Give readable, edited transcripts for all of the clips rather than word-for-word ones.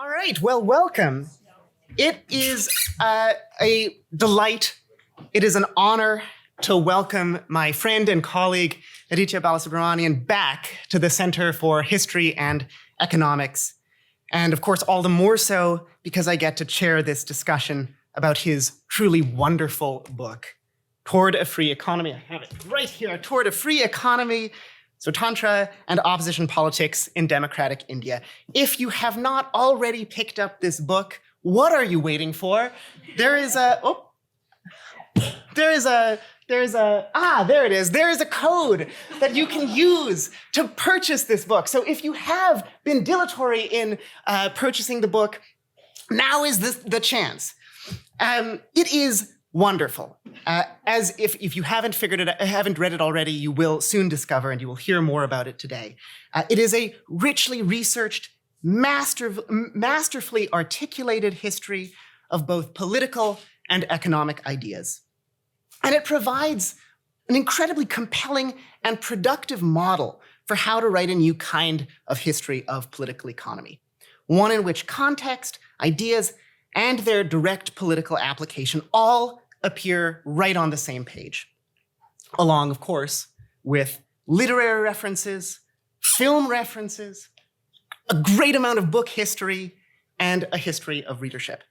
All right, well, welcome. It is a delight, it is an honor to welcome my friend and colleague, Aditya Balasubramanian, back to the Center for History and Economics. And of course, all the more so because I get to chair this discussion about his truly wonderful book, Toward a Free Economy. I have it right here, Toward a Free Economy, Swatantra and Opposition Politics in Democratic India. If you have not already picked up this book, what are you waiting for? There is a code that you can use to purchase this book. So if you have been dilatory in purchasing the book, now is the chance. It is wonderful. As if you haven't read it already, you will soon discover, and you will hear more about it today. It is a richly researched, masterfully articulated history of both political and economic ideas. And it provides an incredibly compelling and productive model for how to write a new kind of history of political economy, one in which context, ideas, and their direct political application all appear right on the same page, along, of course, with literary references, film references, a great amount of book history, and a history of readership.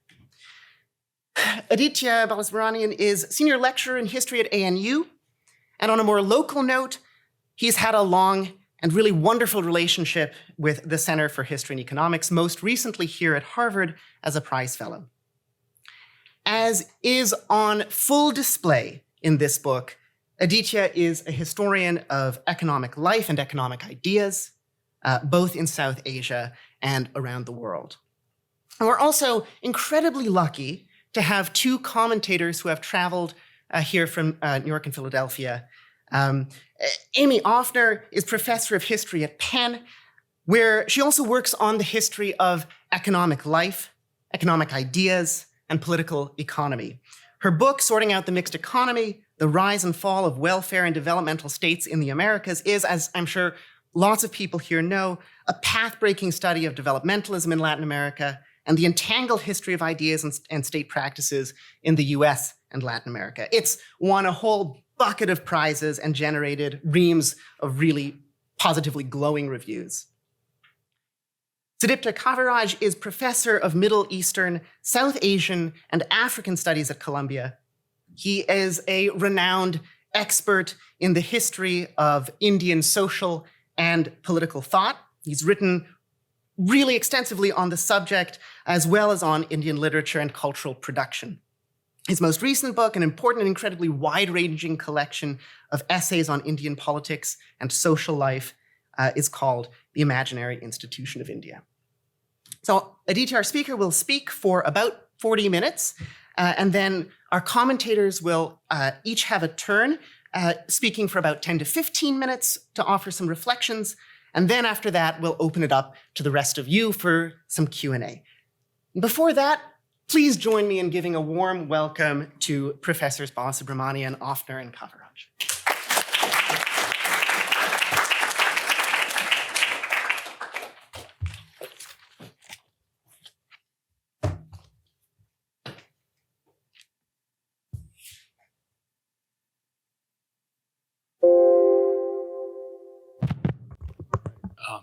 Aditya Balasubramanian is senior lecturer in history at ANU, and on a more local note, he's had a long and really wonderful relationship with the Center for History and Economics, most recently here at Harvard as a prize fellow. As is on full display in this book, Aditya is a historian of economic life and economic ideas, both in South Asia and around the world. And we're also incredibly lucky to have two commentators who have traveled here from New York and Philadelphia. Amy Offner is professor of history at Penn, where she also works on the history of economic life, economic ideas, and political economy. Her book, Sorting Out the Mixed Economy, The Rise and Fall of Welfare and Developmental States in the Americas, is, as I'm sure lots of people here know, a path-breaking study of developmentalism in Latin America and the entangled history of ideas and state practices in the US and Latin America. It's won a whole bucket of prizes and generated reams of really positively glowing reviews. Sudipta Kaviraj is professor of Middle Eastern, South Asian, and African studies at Columbia. He is a renowned expert in the history of Indian social and political thought. He's written really extensively on the subject, as well as on Indian literature and cultural production. His most recent book, an important and incredibly wide-ranging collection of essays on Indian politics and social life, is called The Imaginary Institution of India. So Aditya, our speaker, will speak for about 40 minutes, and then our commentators will each have a turn, speaking for about 10 to 15 minutes to offer some reflections, and then after that, we'll open it up to the rest of you for some Q&A. Before that, please join me in giving a warm welcome to Professors Balasubramanian, Offner, and Kaviraj.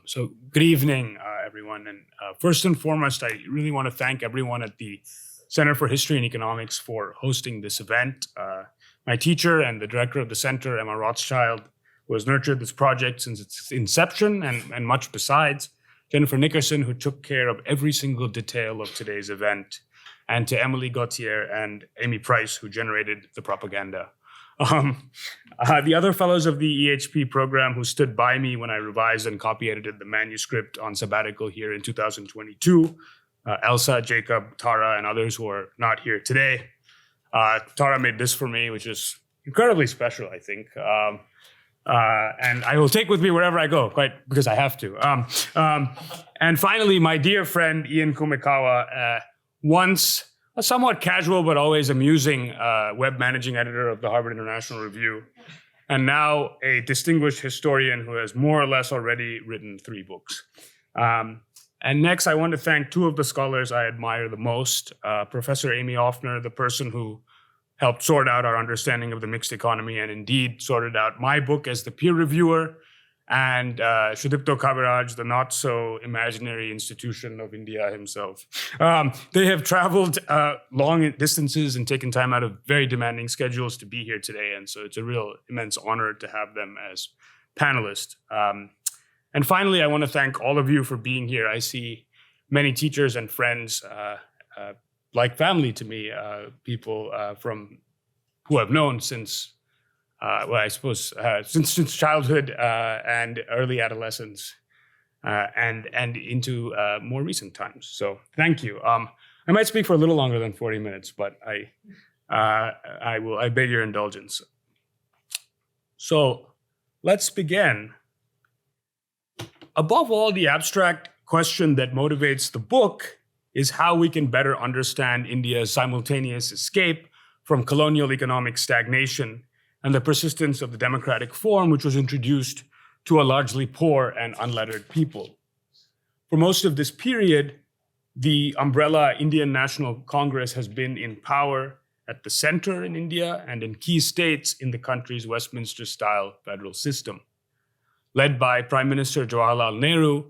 So good evening, everyone. And first and foremost, I really want to thank everyone at the Center for History and Economics for hosting this event. My teacher and the director of the center, Emma Rothschild, who has nurtured this project since its inception and much besides. Jennifer Nickerson, who took care of every single detail of today's event. And to Emily Gauthier and Amy Price, who generated the propaganda. The other fellows of the EHP program who stood by me when I revised and copy edited the manuscript on sabbatical here in 2022, Elsa, Jacob, Tara, and others who are not here today. Tara made this for me, which is incredibly special, I think. And I will take with me wherever I go, quite because I have to. And finally, my dear friend, Ian Kumikawa, once a somewhat casual but always amusing web managing editor of the Harvard International Review, and now a distinguished historian who has more or less already written 3 books. And next, I want to thank two of the scholars I admire the most, Professor Amy Offner, the person who helped sort out our understanding of the mixed economy and indeed sorted out my book as the peer reviewer, and Sudipto Kaviraj, the not-so-imaginary institution of India himself. They have traveled long distances and taken time out of very demanding schedules to be here today, and so it's a real immense honor to have them as panelists. And finally, I want to thank all of you for being here. I see many teachers and friends like family to me, people from who I've known since, since childhood and early adolescence and into more recent times. So thank you. I might speak for a little longer than 40 minutes, but I beg your indulgence. So let's begin. Above all, the abstract question that motivates the book is how we can better understand India's simultaneous escape from colonial economic stagnation and the persistence of the democratic form, which was introduced to a largely poor and unlettered people. For most of this period, the umbrella Indian National Congress has been in power at the center in India and in key states in the country's Westminster-style federal system. Led by Prime Minister Jawaharlal Nehru,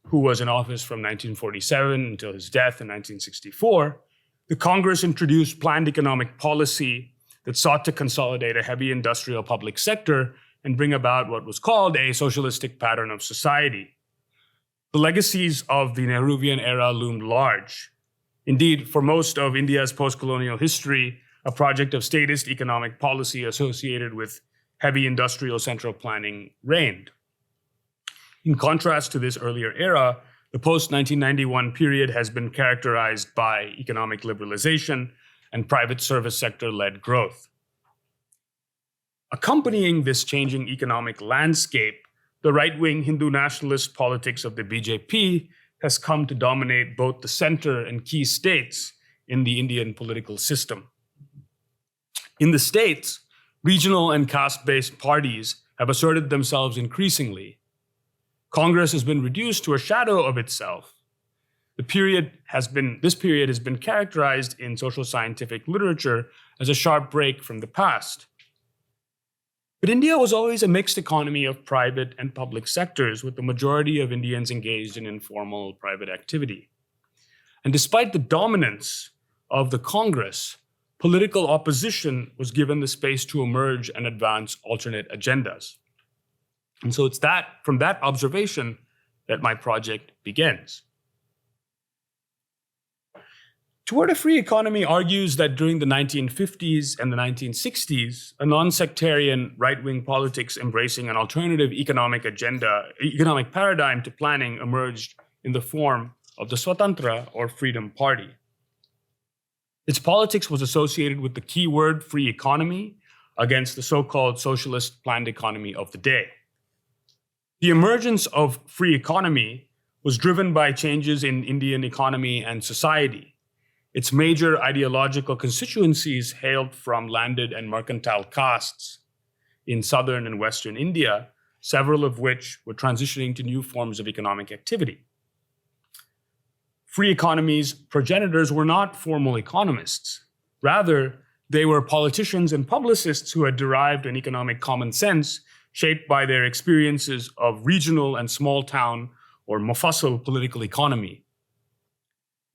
who was in office from 1947 until his death in 1964, the Congress introduced planned economic policy that sought to consolidate a heavy industrial public sector and bring about what was called a socialistic pattern of society. The legacies of the Nehruvian era loomed large. Indeed, for most of India's post-colonial history, a project of statist economic policy associated with heavy industrial central planning reigned. In contrast to this earlier era, the post-1991 period has been characterized by economic liberalization and private service sector-led growth. Accompanying this changing economic landscape, the right-wing Hindu nationalist politics of the BJP has come to dominate both the center and key states in the Indian political system. In the states, regional and caste-based parties have asserted themselves increasingly. Congress has been reduced to a shadow of itself. This period has been characterized in social scientific literature as a sharp break from the past. But India was always a mixed economy of private and public sectors, with the majority of Indians engaged in informal private activity. And despite the dominance of the Congress, political opposition was given the space to emerge and advance alternate agendas. And so it's from that observation that my project begins. Toward a Free Economy argues that during the 1950s and the 1960s, a non-sectarian right-wing politics embracing an alternative economic paradigm to planning emerged in the form of the Swatantra or Freedom Party. Its politics was associated with the keyword free economy against the so-called socialist planned economy of the day. The emergence of free economy was driven by changes in Indian economy and society. Its major ideological constituencies hailed from landed and mercantile castes in southern and western India, several of which were transitioning to new forms of economic activity. Free economy's progenitors were not formal economists. Rather, they were politicians and publicists who had derived an economic common sense shaped by their experiences of regional and small town or mufassal political economy.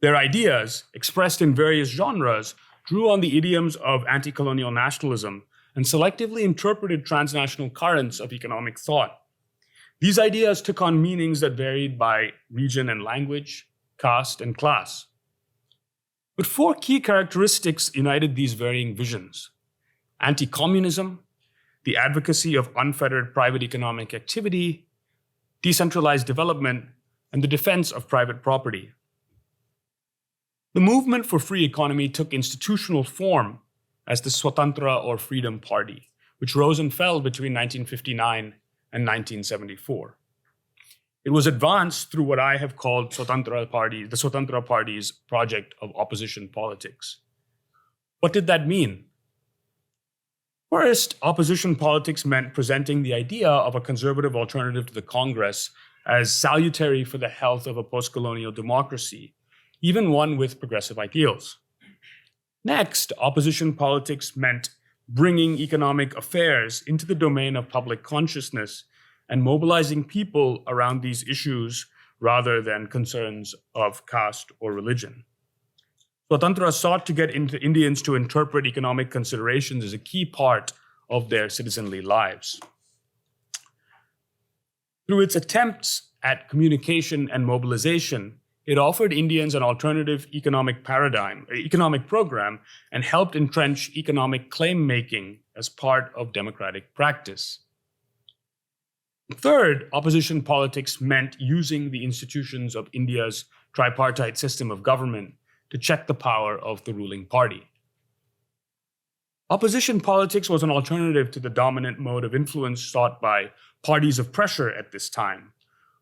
Their ideas, expressed in various genres, drew on the idioms of anti-colonial nationalism and selectively interpreted transnational currents of economic thought. These ideas took on meanings that varied by region and language, caste and class. But four key characteristics united these varying visions: anti-communism, the advocacy of unfettered private economic activity, decentralized development, and the defense of private property. The movement for free economy took institutional form as the Swatantra or Freedom Party, which rose and fell between 1959 and 1974. It was advanced through what I have called the Swatantra Party's project of opposition politics. What did that mean? First, opposition politics meant presenting the idea of a conservative alternative to the Congress as salutary for the health of a post-colonial democracy, even one with progressive ideals. Next, opposition politics meant bringing economic affairs into the domain of public consciousness and mobilizing people around these issues rather than concerns of caste or religion. Swatantra sought to get Indians to interpret economic considerations as a key part of their citizenly lives. Through its attempts at communication and mobilization, it offered Indians an alternative economic program, and helped entrench economic claim-making as part of democratic practice. Third, opposition politics meant using the institutions of India's tripartite system of government to check the power of the ruling party. Opposition politics was an alternative to the dominant mode of influence sought by parties of pressure at this time,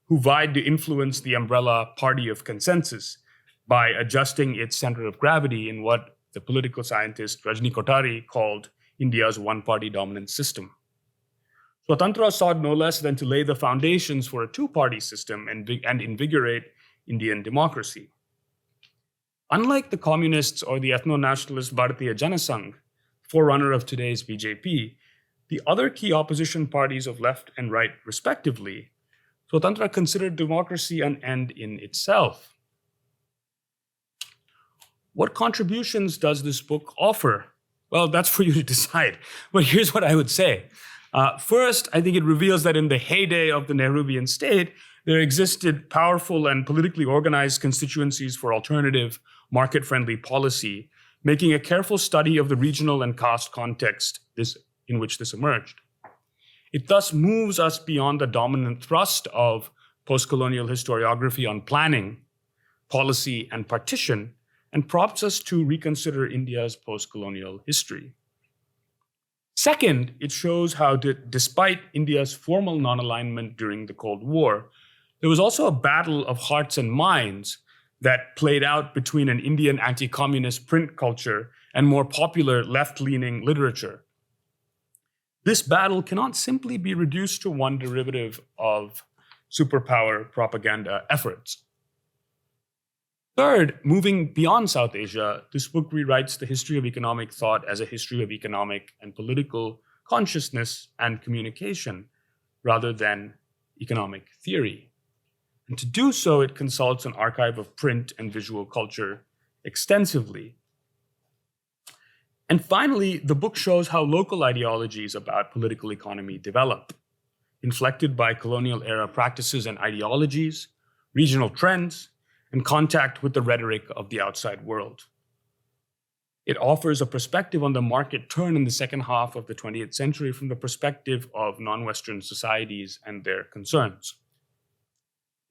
who vied to influence the umbrella party of consensus by adjusting its center of gravity in what the political scientist Rajni Kothari called India's one-party dominant system. Swatantra sought no less than to lay the foundations for a two-party system and invigorate Indian democracy. Unlike the communists or the ethno-nationalist Bharatiya Janasangh, forerunner of today's BJP, the other key opposition parties of left and right, respectively, Swatantra considered democracy an end in itself. What contributions does this book offer? Well, that's for you to decide. But here's what I would say. First, I think it reveals that in the heyday of the Nehruvian state, there existed powerful and politically organized constituencies for alternative, market-friendly policy, making a careful study of the regional and caste context in which this emerged. It thus moves us beyond the dominant thrust of post-colonial historiography on planning, policy, and partition, and prompts us to reconsider India's post-colonial history. Second, it shows how despite India's formal non-alignment during the Cold War, there was also a battle of hearts and minds that played out between an Indian anti-communist print culture and more popular left-leaning literature. This battle cannot simply be reduced to one derivative of superpower propaganda efforts. Third, moving beyond South Asia, this book rewrites the history of economic thought as a history of economic and political consciousness and communication, rather than economic theory. And to do so, it consults an archive of print and visual culture extensively. And finally, the book shows how local ideologies about political economy develop, inflected by colonial-era practices and ideologies, regional trends, and contact with the rhetoric of the outside world. It offers a perspective on the market turn in the second half of the 20th century from the perspective of non-Western societies and their concerns.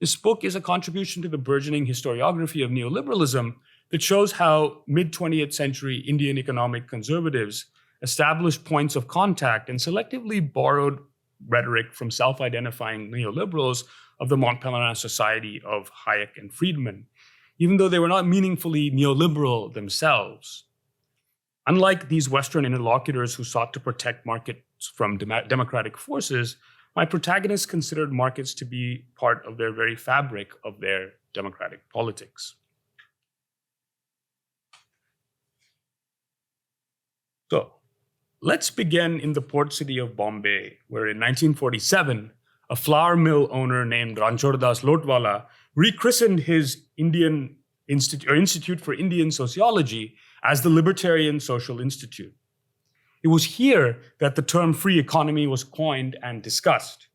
This book is a contribution to the burgeoning historiography of neoliberalism that shows how mid-20th century Indian economic conservatives established points of contact and selectively borrowed rhetoric from self-identifying neoliberals of the Mont Pelerin Society of Hayek and Friedman, even though they were not meaningfully neoliberal themselves. Unlike these Western interlocutors who sought to protect markets from democratic forces, my protagonists considered markets to be part of their very fabric of their democratic politics. So, let's begin in the port city of Bombay, where in 1947, a flour mill owner named Ranchhod-Das Lotwala rechristened his Institute for Indian Sociology as the Libertarian Social Institute. It was here that the term free economy was coined and discussed.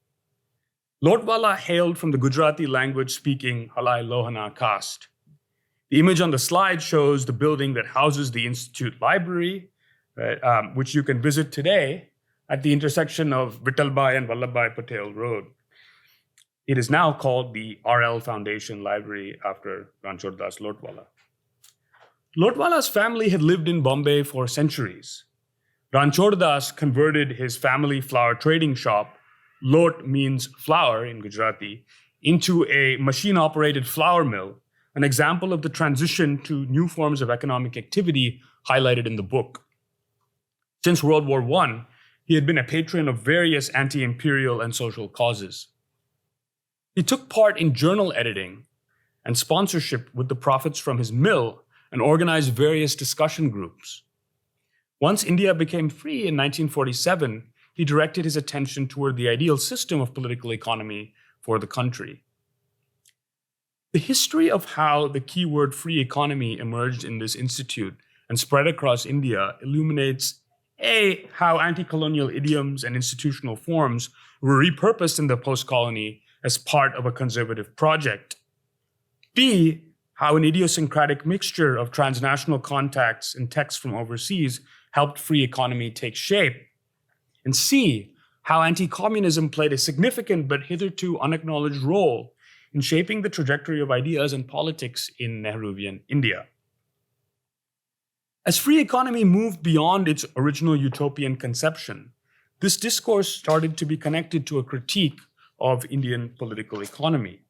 Lotwala hailed from the Gujarati language-speaking Halai Lohana caste. The image on the slide shows the building that houses the Institute Library, which you can visit today at the intersection of Vittalbhai and Vallabhbhai Patel Road. It is now called the RL Foundation Library after Ranchhod-Das Lotwala. Lotwala's family had lived in Bombay for centuries. Ranchhod-Das converted his family flour trading shop, Lot means flour in Gujarati, into a machine-operated flour mill, an example of the transition to new forms of economic activity highlighted in the book. Since World War I, he had been a patron of various anti-imperial and social causes. He took part in journal editing and sponsorship with the profits from his mill and organized various discussion groups. Once India became free in 1947, he directed his attention toward the ideal system of political economy for the country. The history of how the keyword free economy emerged in this institute and spread across India illuminates A, how anti-colonial idioms and institutional forms were repurposed in the post-colony as part of a conservative project. B, how an idiosyncratic mixture of transnational contacts and texts from overseas helped free economy take shape. And C, how anti-communism played a significant but hitherto unacknowledged role in shaping the trajectory of ideas and politics in Nehruvian India. As free economy moved beyond its original utopian conception, this discourse started to be connected to a critique of Indian political economy.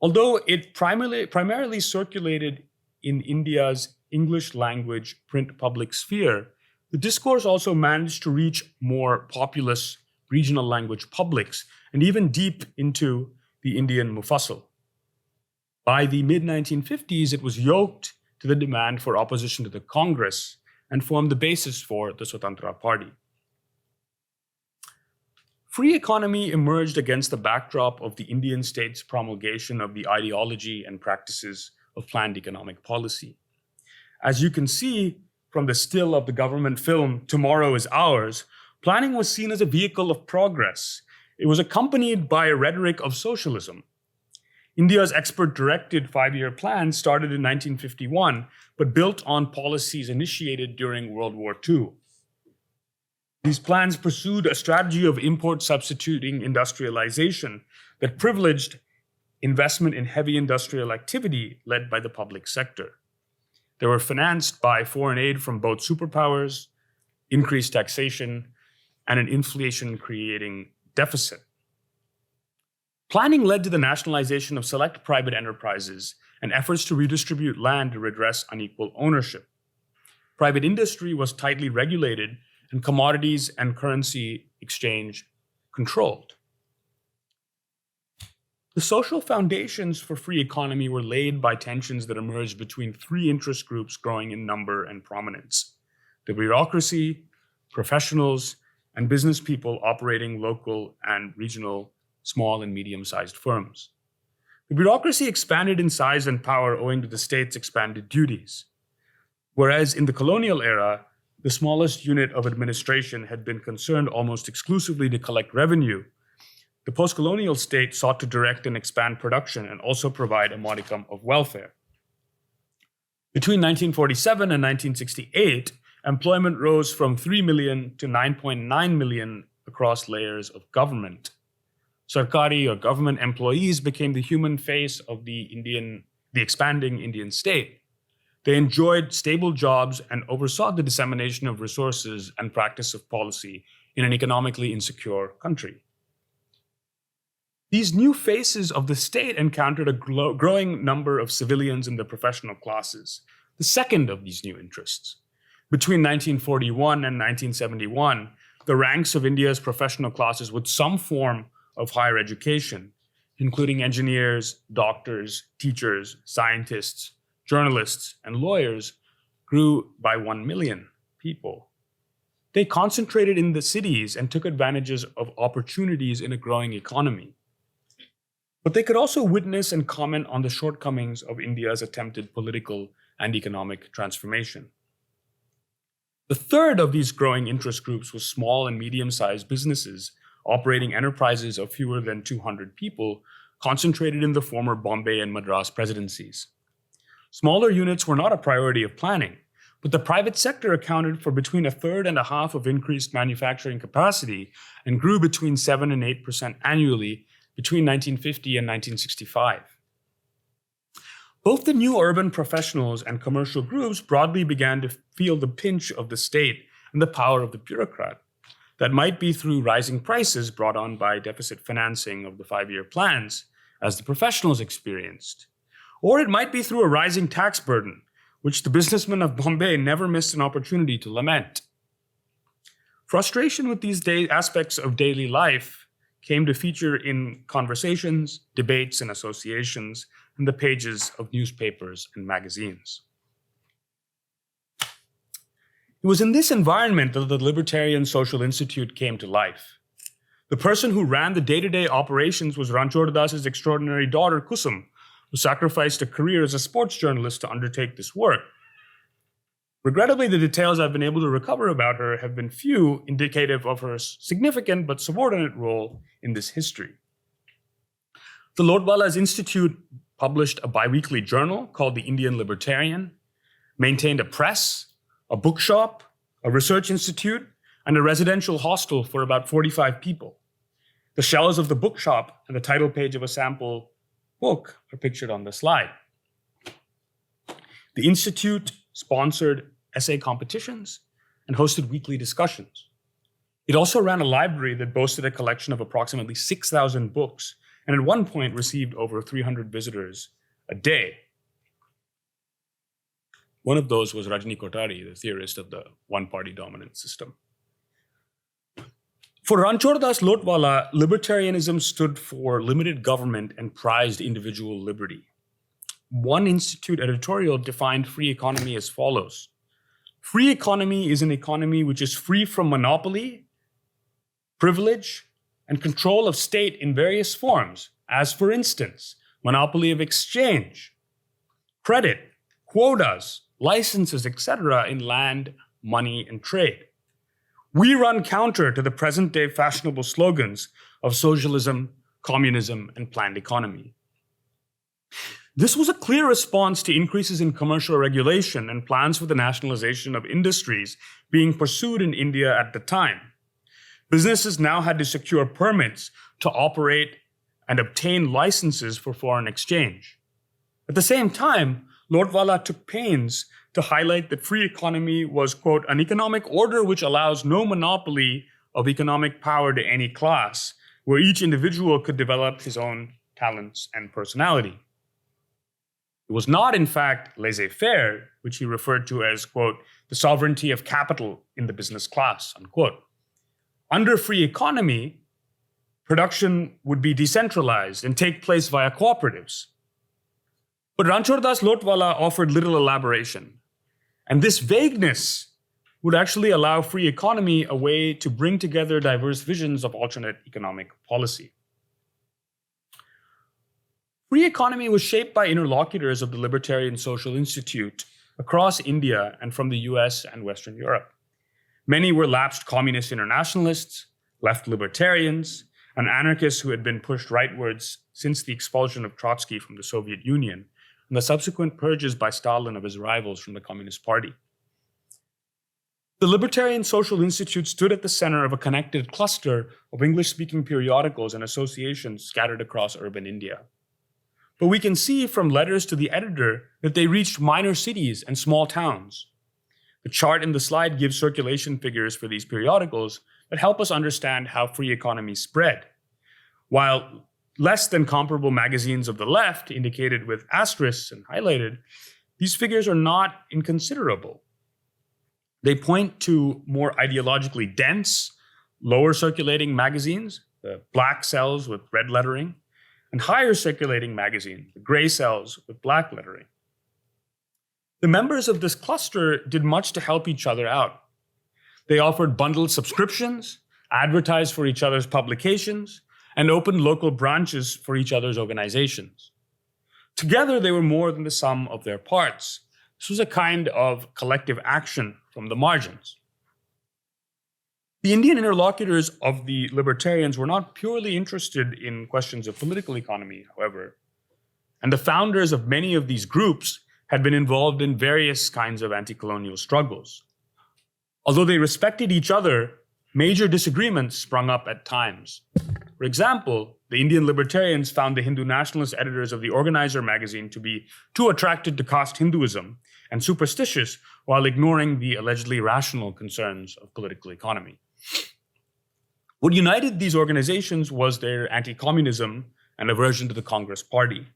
Although it primarily circulated in India's English language print public sphere, the discourse also managed to reach more populous regional language publics and even deep into the Indian Mufassal. By the mid-1950s, it was yoked to the demand for opposition to the Congress and formed the basis for the Swatantra Party. Free economy emerged against the backdrop of the Indian state's promulgation of the ideology and practices of planned economic policy. As you can see from the still of the government film, Tomorrow is Ours, planning was seen as a vehicle of progress. It was accompanied by a rhetoric of socialism. India's expert-directed five-year plan started in 1951, but built on policies initiated during World War II. These plans pursued a strategy of import substituting industrialization that privileged investment in heavy industrial activity led by the public sector. They were financed by foreign aid from both superpowers, increased taxation, and an inflation-creating deficit. Planning led to the nationalization of select private enterprises and efforts to redistribute land to redress unequal ownership. Private industry was tightly regulated and commodities and currency exchange controlled. The social foundations for free economy were laid by tensions that emerged between three interest groups growing in number and prominence: the bureaucracy, professionals, and business people operating local and regional small and medium-sized firms. The bureaucracy expanded in size and power owing to the state's expanded duties. Whereas in the colonial era, the smallest unit of administration had been concerned almost exclusively to collect revenue, the post-colonial state sought to direct and expand production and also provide a modicum of welfare. Between 1947 and 1968, employment rose from 3 million to 9.9 million across layers of government. Sarkari or government employees became the human face of the expanding Indian state. They enjoyed stable jobs and oversaw the dissemination of resources and practice of policy in an economically insecure country. These new faces of the state encountered a growing number of civilians in the professional classes, the second of these new interests. Between 1941 and 1971, the ranks of India's professional classes with some form of higher education, including engineers, doctors, teachers, scientists, journalists, and lawyers, grew by 1 million people. They concentrated in the cities and took advantages of opportunities in a growing economy. But they could also witness and comment on the shortcomings of India's attempted political and economic transformation. The third of these growing interest groups was small and medium-sized businesses operating enterprises of fewer than 200 people, concentrated in the former Bombay and Madras presidencies. Smaller units were not a priority of planning, but the private sector accounted for between a third and a half of increased manufacturing capacity and grew between 7% and 8% annually between 1950 and 1965. Both the new urban professionals and commercial groups broadly began to feel the pinch of the state and the power of the bureaucrat. That might be through rising prices brought on by deficit financing of the five-year plans, as the professionals experienced. Or it might be through a rising tax burden, which the businessmen of Bombay never missed an opportunity to lament. Frustration with these aspects of daily life came to feature in conversations, debates, and associations in the pages of newspapers and magazines. It was in this environment that the Libertarian Social Institute came to life. The person who ran the day-to-day operations was Ranchhod Das's extraordinary daughter, Kusum, who sacrificed a career as a sports journalist to undertake this work. Regrettably, the details I've been able to recover about her have been few, indicative of her significant but subordinate role in this history. The Lotwala's Institute published a biweekly journal called the Indian Libertarian, maintained a press, a bookshop, a research institute, and a residential hostel for about 45 people. The shelves of the bookshop and the title page of a sample book are pictured on the slide. The Institute sponsored essay competitions and hosted weekly discussions. It also ran a library that boasted a collection of approximately 6,000 books, and at one point received over 300 visitors a day. One of those was Rajni Kothari, the theorist of the one-party dominant system. For Ranchhod Das Lotwala, libertarianism stood for limited government and prized individual liberty. One Institute editorial defined free economy as follows. Free economy is an economy which is free from monopoly, privilege, and control of state in various forms, as for instance, monopoly of exchange, credit, quotas, licenses, etc. in land, money, and trade. We run counter to the present-day fashionable slogans of socialism, communism, and planned economy. This was a clear response to increases in commercial regulation and plans for the nationalization of industries being pursued in India at the time. Businesses now had to secure permits to operate and obtain licenses for foreign exchange. At the same time, Lotwala took pains to highlight that free economy was, quote, an economic order which allows no monopoly of economic power to any class, where each individual could develop his own talents and personality. It was not, in fact, laissez-faire, which he referred to as, quote, the sovereignty of capital in the business class, unquote. Under free economy, production would be decentralized and take place via cooperatives. But Ranchhod Das Lotwala offered little elaboration. And this vagueness would actually allow free economy a way to bring together diverse visions of alternate economic policy. Free economy was shaped by interlocutors of the Libertarian Social Institute across India and from the US and Western Europe. Many were lapsed communist internationalists, left libertarians, and anarchists who had been pushed rightwards since the expulsion of Trotsky from the Soviet Union and the subsequent purges by Stalin of his rivals from the Communist Party. The Libertarian Social Institute stood at the center of a connected cluster of English-speaking periodicals and associations scattered across urban India. But we can see from letters to the editor that they reached minor cities and small towns. The chart in the slide gives circulation figures for these periodicals that help us understand how free economy spread. While less than comparable magazines of the left, indicated with asterisks and highlighted, these figures are not inconsiderable. They point to more ideologically dense, lower circulating magazines, the black cells with red lettering, and higher circulating magazines, the gray cells with black lettering. The members of this cluster did much to help each other out. They offered bundled subscriptions, advertised for each other's publications, and opened local branches for each other's organizations. Together, they were more than the sum of their parts. This was a kind of collective action from the margins. The Indian interlocutors of the libertarians were not purely interested in questions of political economy, however, and the founders of many of these groups had been involved in various kinds of anti-colonial struggles. Although they respected each other, major disagreements sprung up at times. For example, the Indian libertarians found the Hindu nationalist editors of the Organizer magazine to be too attracted to caste Hinduism and superstitious, while ignoring the allegedly rational concerns of political economy. What united these organizations was their anti-communism and aversion to the Congress Party.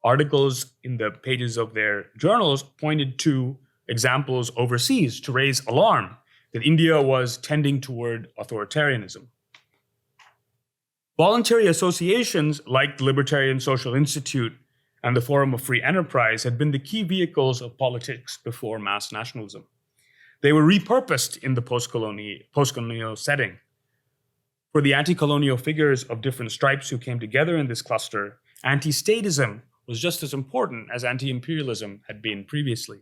Articles in the pages of their journals pointed to examples overseas to raise alarm that India was tending toward authoritarianism. Voluntary associations like the Libertarian Social Institute and the Forum of Free Enterprise had been the key vehicles of politics before mass nationalism. They were repurposed in the post-colonial setting. For the anti-colonial figures of different stripes who came together in this cluster, anti-statism was just as important as anti-imperialism had been previously.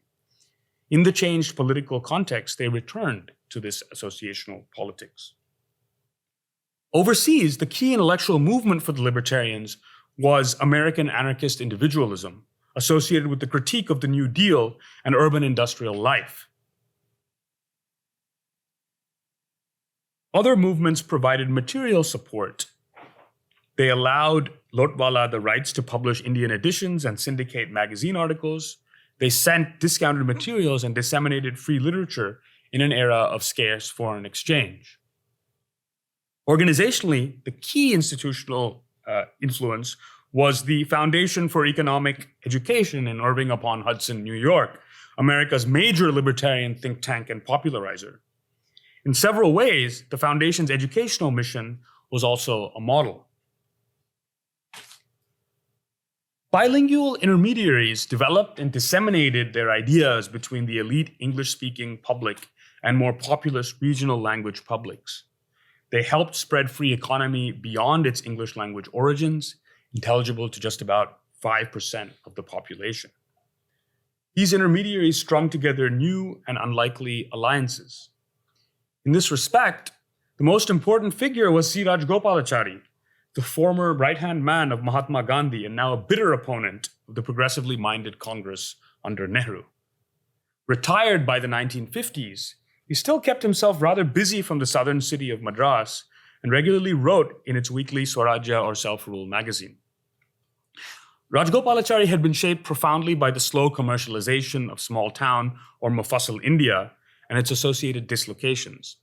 In the changed political context, they returned to this associational politics. Overseas, the key intellectual movement for the libertarians was American anarchist individualism, associated with the critique of the New Deal and urban industrial life. Other movements provided material support. They allowed Lotwala the rights to publish Indian editions and syndicate magazine articles. They sent discounted materials and disseminated free literature in an era of scarce foreign exchange. Organizationally, the key institutional influence was the Foundation for Economic Education in Irving upon Hudson, New York, America's major libertarian think tank and popularizer. In several ways, the Foundation's educational mission was also a model. Bilingual intermediaries developed and disseminated their ideas between the elite English-speaking public and more populous regional language publics. They helped spread free economy beyond its English language origins, intelligible to just about 5% of the population. These intermediaries strung together new and unlikely alliances. In this respect, the most important figure was C. Rajagopalachari, the former right-hand man of Mahatma Gandhi and now a bitter opponent of the progressively minded Congress under Nehru. Retired by the 1950s, he still kept himself rather busy from the southern city of Madras and regularly wrote in its weekly Swarajya or Self-Rule magazine. Rajagopalachari had been shaped profoundly by the slow commercialization of small-town or Mufassal India and its associated dislocations.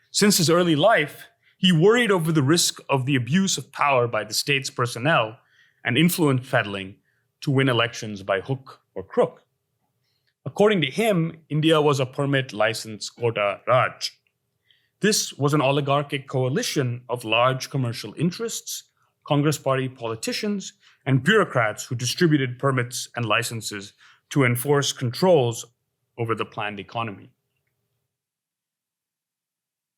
Since his early life, he worried over the risk of the abuse of power by the state's personnel and influence peddling to win elections by hook or crook. According to him, India was a permit license quota Raj. This was an oligarchic coalition of large commercial interests, Congress Party politicians, and bureaucrats who distributed permits and licenses to enforce controls over the planned economy.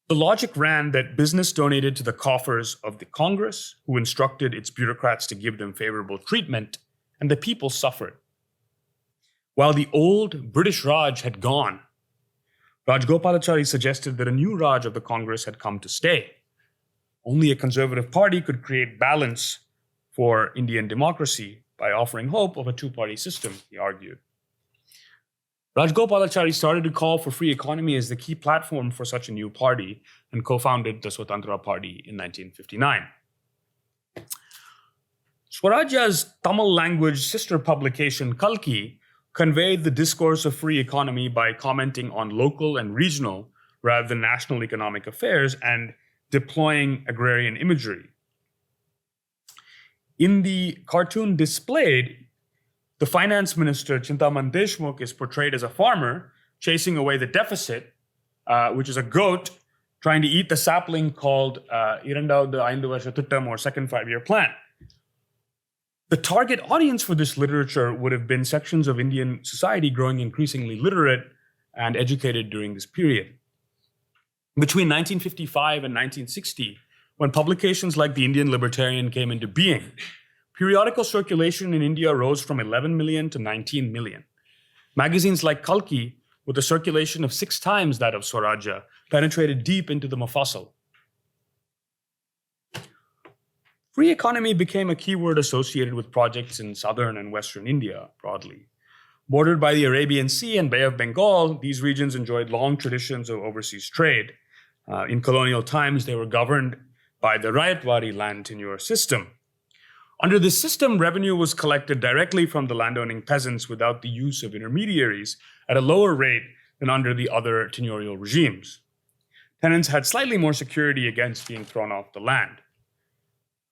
The logic ran that business donated to the coffers of the Congress, who instructed its bureaucrats to give them favorable treatment, and the people suffered. While the old British Raj had gone, Rajagopalachari suggested that a new Raj of the Congress had come to stay. Only a conservative party could create balance for Indian democracy by offering hope of a two-party system, he argued. Rajagopalachari started to call for free economy as the key platform for such a new party and co-founded the Swatantra Party in 1959. Swarajya's Tamil language sister publication Kalki conveyed the discourse of free economy by commenting on local and regional rather than national economic affairs and deploying agrarian imagery. In the cartoon displayed, the finance minister, Chintaman Deshmukh, is portrayed as a farmer chasing away the deficit, which is a goat trying to eat the sapling called Irandavadu Aindu Varsha Thittam, or Second Five-Year Plan. The target audience for this literature would have been sections of Indian society growing increasingly literate and educated during this period. Between 1955 and 1960, when publications like the Indian Libertarian came into being, periodical circulation in India rose from 11 million to 19 million. Magazines like Kalki, with a circulation of 6 times that of Swarajya, penetrated deep into the Mufassal. Free economy became a keyword associated with projects in southern and western India broadly. Bordered by the Arabian Sea and Bay of Bengal, these regions enjoyed long traditions of overseas trade. In colonial times, they were governed by the Rayatwari land tenure system. Under this system, revenue was collected directly from the landowning peasants without the use of intermediaries at a lower rate than under the other tenurial regimes. Tenants had slightly more security against being thrown off the land.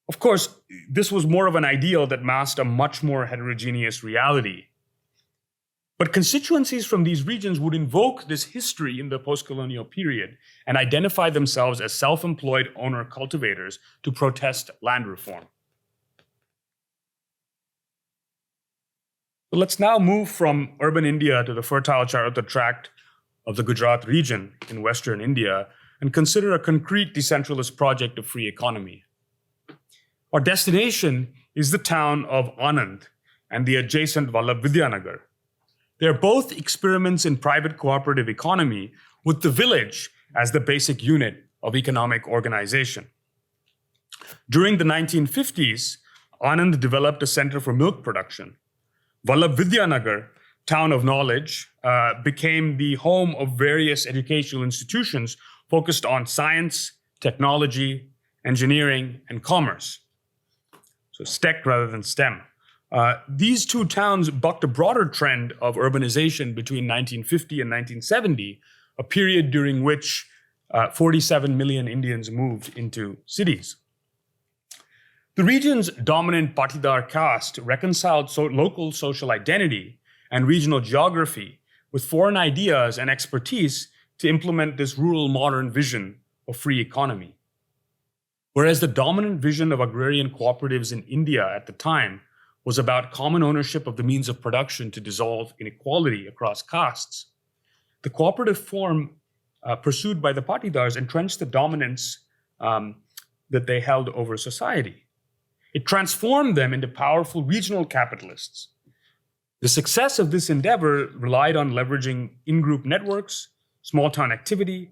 Of course, this was more of an ideal that masked a much more heterogeneous reality. But constituencies from these regions would invoke this history in the post-colonial period and identify themselves as self-employed owner cultivators to protest land reform. So let's now move from urban India to the fertile Charotar tract of the Gujarat region in Western India and consider a concrete decentralist project of free economy. Our destination is the town of Anand and the adjacent Vallabh Vidyanagar. They're both experiments in private cooperative economy with the village as the basic unit of economic organization. During the 1950s, Anand developed a center for milk production. Vallabh Vidyanagar, town of knowledge, became the home of various educational institutions focused on science, technology, engineering, and commerce. So STEC rather than STEM. These two towns bucked a broader trend of urbanization between 1950 and 1970, a period during which 47 million Indians moved into cities. The region's dominant Patidar caste reconciled local social identity and regional geography with foreign ideas and expertise to implement this rural modern vision of free economy. Whereas the dominant vision of agrarian cooperatives in India at the time was about common ownership of the means of production to dissolve inequality across castes, the cooperative form pursued by the Patidars entrenched the dominance that they held over society. It transformed them into powerful regional capitalists. The success of this endeavor relied on leveraging in-group networks, small-town activity,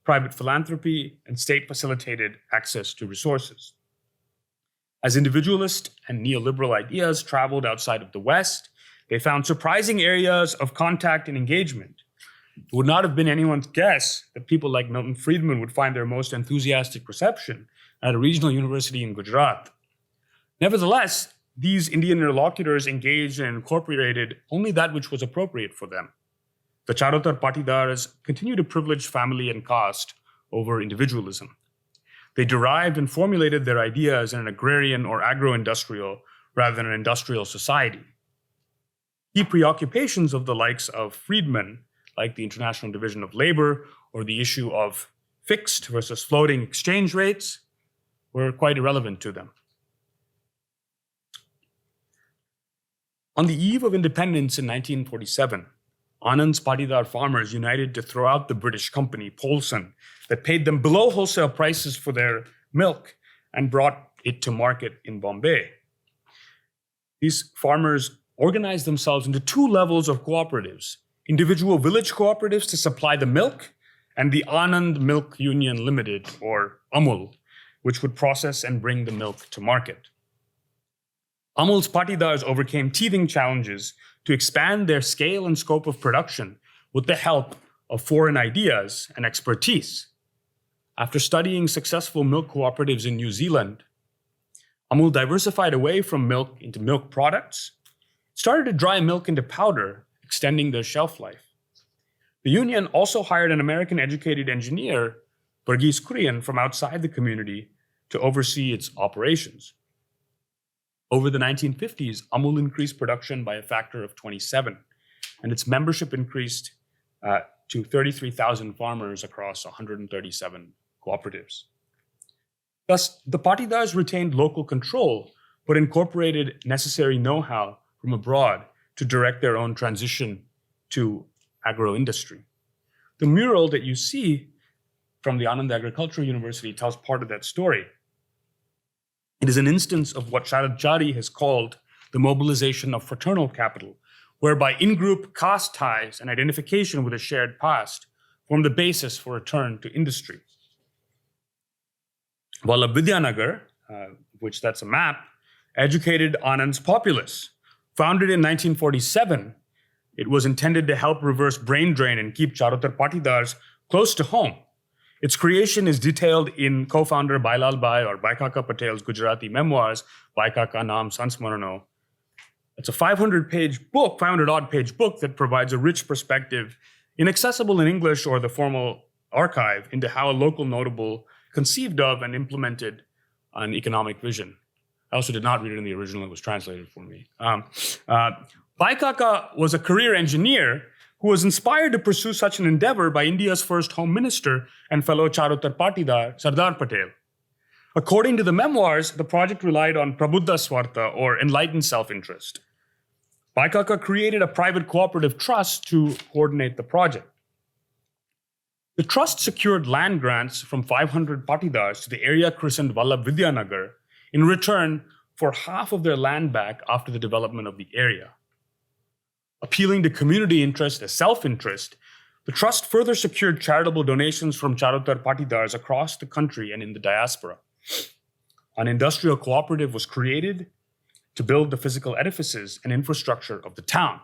private philanthropy, and state-facilitated access to resources. As individualist and neoliberal ideas traveled outside of the West, they found surprising areas of contact and engagement. It would not have been anyone's guess that people like Milton Friedman would find their most enthusiastic reception at a regional university in Gujarat. Nevertheless, these Indian interlocutors engaged and incorporated only that which was appropriate for them. The Charotar Patidars continue to privilege family and caste over individualism. They derived and formulated their ideas in an agrarian or agro-industrial rather than an industrial society. Key preoccupations of the likes of Friedman, like the International Division of Labor or the issue of fixed versus floating exchange rates, were quite irrelevant to them. On the eve of independence in 1947, Anand's Patidar farmers united to throw out the British company, Polson, that paid them below wholesale prices for their milk and brought it to market in Bombay. These farmers organized themselves into two levels of cooperatives: individual village cooperatives to supply the milk, and the Anand Milk Union Limited, or Amul, which would process and bring the milk to market. Amul's Patidars overcame teething challenges to expand their scale and scope of production with the help of foreign ideas and expertise. After studying successful milk cooperatives in New Zealand, Amul diversified away from milk into milk products, started to dry milk into powder, extending their shelf life. The union also hired an American-educated engineer, Verghese Kurian, from outside the community to oversee its operations. Over the 1950s, Amul increased production by a factor of 27, and its membership increased to 33,000 farmers across 137 cooperatives. Thus, the Patidars retained local control, but incorporated necessary know-how from abroad to direct their own transition to agro-industry. The mural that you see from the Anand Agricultural University tells part of that story. It is an instance of what Sharad Jari has called the mobilization of fraternal capital, whereby in-group caste ties and identification with a shared past form the basis for a turn to industry. Vallabh Vidyanagar, which that's a map, educated Anand's populace. Founded in 1947, it was intended to help reverse brain drain and keep Charotar Patidars close to home. Its creation is detailed in co-founder Bailal Bhai or Bhaikaka Patel's Gujarati memoirs, Bhaikaka Naam Sansmarano. It's a 500-odd page book that provides a rich perspective, inaccessible in English or the formal archive, into how a local notable conceived of and implemented an economic vision. I also did not read it in the original, it was translated for me. Bhai Kaka was a career engineer who was inspired to pursue such an endeavor by India's first Home Minister and fellow Charutar Patidar, Sardar Patel. According to the memoirs, the project relied on Prabuddha Swartha, or enlightened self-interest. Bhai Kaka created a private cooperative trust to coordinate the project. The trust secured land grants from 500 Patidars to the area christened Vallabh Vidyanagar in return for half of their land back after the development of the area. Appealing to community interest as self-interest, the trust further secured charitable donations from Charutar Patidars across the country and in the diaspora. An industrial cooperative was created to build the physical edifices and infrastructure of the town.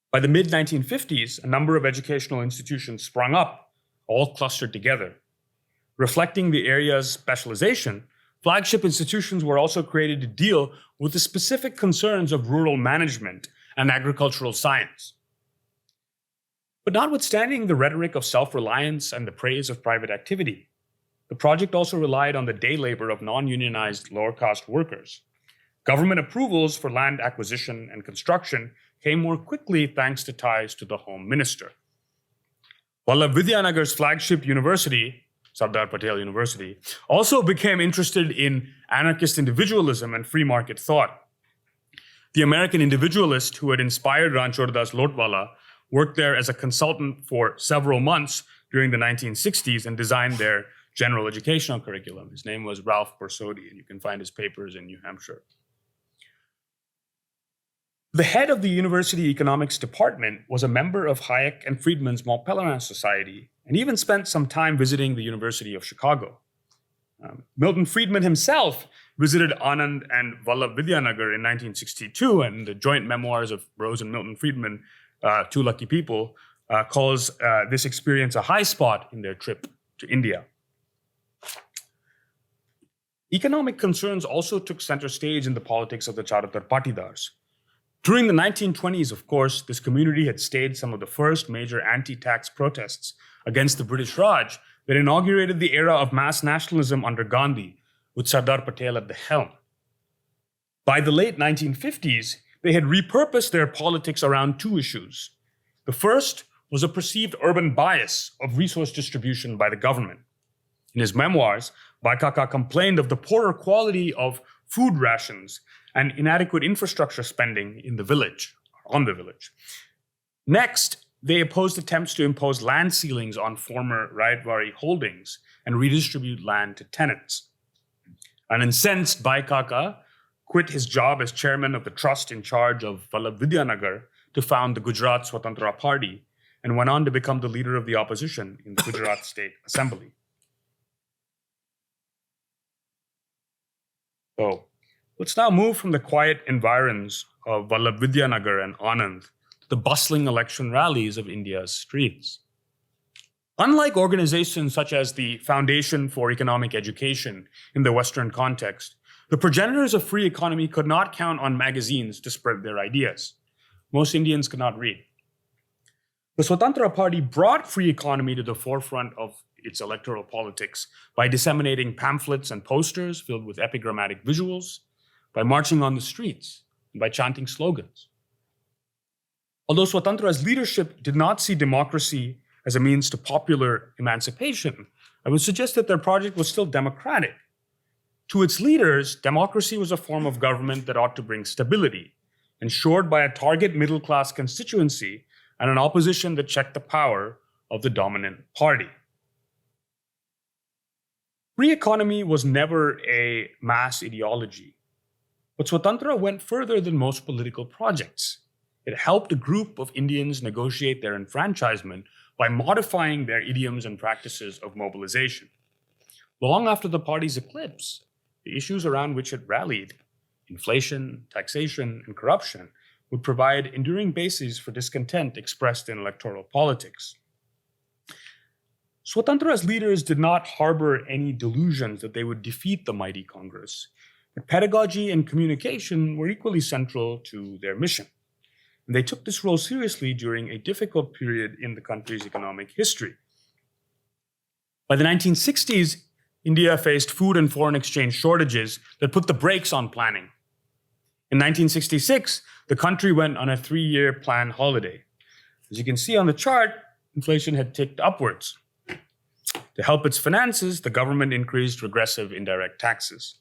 By the mid-1950s, a number of educational institutions sprung up, all clustered together. Reflecting the area's specialization, flagship institutions were also created to deal with the specific concerns of rural management and agricultural science. But notwithstanding the rhetoric of self-reliance and the praise of private activity, the project also relied on the day labor of non-unionized lower-caste workers. Government approvals for land acquisition and construction came more quickly thanks to ties to the Home Minister. Vallabh Vidyanagar's flagship university, Sardar Patel University, also became interested in anarchist individualism and free market thought. The American individualist who had inspired Ranchhod-Das Lotwala worked there as a consultant for several months during the 1960s and designed their general educational curriculum. His name was Ralph Borsodi, and you can find his papers in New Hampshire. The head of the university economics department was a member of Hayek and Friedman's Mont Pelerin Society, and even spent some time visiting the University of Chicago. Milton Friedman himself visited Anand and Vallabh Vidyanagar in 1962, and the joint memoirs of Rose and Milton Friedman, Two Lucky People, calls this experience a high spot in their trip to India. Economic concerns also took center stage in the politics of the Charutar Patidars. During the 1920s, of course, this community had staged some of the first major anti-tax protests against the British Raj that inaugurated the era of mass nationalism under Gandhi, with Sardar Patel at the helm. By the late 1950s, they had repurposed their politics around two issues. The first was a perceived urban bias of resource distribution by the government. In his memoirs, Bhai Kaka complained of the poorer quality of food rations and inadequate infrastructure spending in the village, on the village. Next, they opposed attempts to impose land ceilings on former Rayatwari holdings and redistribute land to tenants. An incensed Bhai Kaka quit his job as chairman of the trust in charge of Vallabh Vidyanagar to found the Gujarat Swatantra Party and went on to become the leader of the opposition in the Gujarat State Assembly. So let's now move from the quiet environs of Vallabh Vidyanagar and Anand to the bustling election rallies of India's streets. Unlike organizations such as the Foundation for Economic Education in the Western context, the progenitors of free economy could not count on magazines to spread their ideas. Most Indians could not read. The Swatantra Party brought free economy to the forefront of its electoral politics by disseminating pamphlets and posters filled with epigrammatic visuals, by marching on the streets, and by chanting slogans. Although Swatantra's leadership did not see democracy as a means to popular emancipation, I would suggest that their project was still democratic. To its leaders, democracy was a form of government that ought to bring stability, ensured by a target middle-class constituency and an opposition that checked the power of the dominant party. Free economy was never a mass ideology, but Swatantra went further than most political projects. It helped a group of Indians negotiate their enfranchisement by modifying their idioms and practices of mobilization. Long after the party's eclipse, the issues around which it rallied, inflation, taxation, and corruption, would provide enduring bases for discontent expressed in electoral politics. Swatantra's leaders did not harbor any delusions that they would defeat the mighty Congress, but pedagogy and communication were equally central to their mission. And they took this role seriously during a difficult period in the country's economic history. By the 1960s, India faced food and foreign exchange shortages that put the brakes on planning. In 1966, the country went on a 3-year planned holiday. As you can see on the chart, inflation had ticked upwards. To help its finances, the government increased regressive indirect taxes.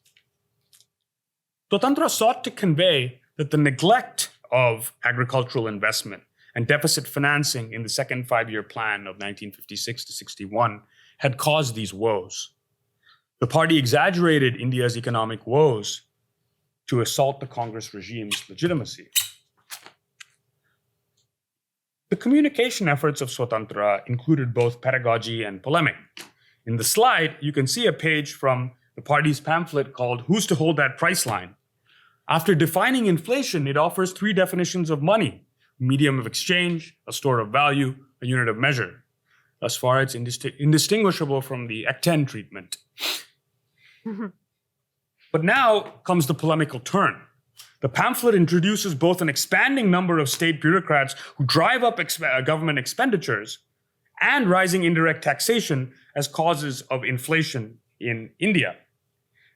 Swatantra sought to convey that the neglect of agricultural investment and deficit financing in the second 5-year plan of 1956 to 61 had caused these woes. The party exaggerated India's economic woes to assault the Congress regime's legitimacy. The communication efforts of Swatantra included both pedagogy and polemic. In the slide, you can see a page from the party's pamphlet called Who's to Hold That Price Line? After defining inflation, it offers 3 definitions of money: medium of exchange, a store of value, a unit of measure. Thus far, it's indistinguishable from the Ecten treatment. But now comes the polemical turn. The pamphlet introduces both an expanding number of state bureaucrats who drive up government expenditures and rising indirect taxation as causes of inflation in India.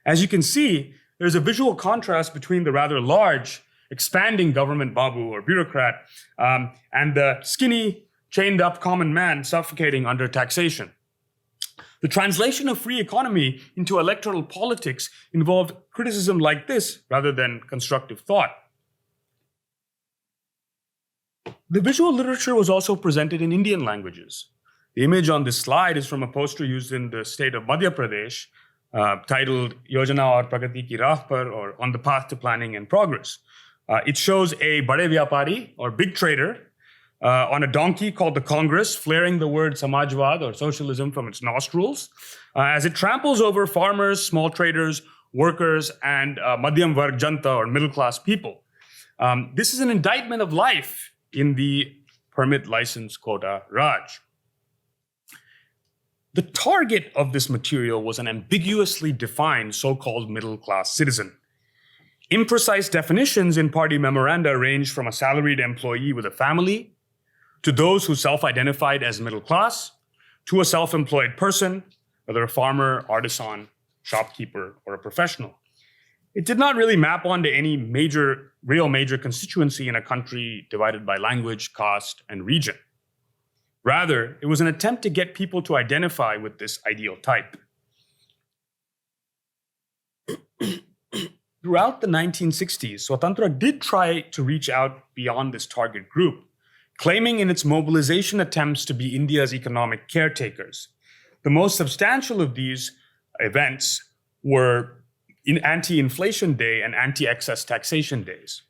As you can see, there's a visual contrast between the rather large, expanding government babu or bureaucrat and the skinny, chained-up common man suffocating under taxation. The translation of free economy into electoral politics involved criticism like this rather than constructive thought. The visual literature was also presented in Indian languages. The image on this slide is from a poster used in the state of Madhya Pradesh titled Yojana aur Pragati ki Raah par, or On the Path to Planning and Progress. It shows a Bade Vyapari or big trader on a donkey called the Congress, flaring the word Samajwad or socialism from its nostrils, as it tramples over farmers, small traders, workers, and Madhyam Varg Janta or middle-class people. This is an indictment of life in the permit license quota Raj. The target of this material was an ambiguously defined so-called middle-class citizen. Imprecise definitions in party memoranda range from a salaried employee with a family to those who self-identified as middle class, to a self-employed person, whether a farmer, artisan, shopkeeper, or a professional. It did not really map onto any real major constituency in a country divided by language, caste, and region. Rather, it was an attempt to get people to identify with this ideal type. Throughout the 1960s, Swatantra did try to reach out beyond this target group, claiming in its mobilization attempts to be India's economic caretakers. The most substantial of these events were in Anti-Inflation Day and Anti-Excess Taxation Days.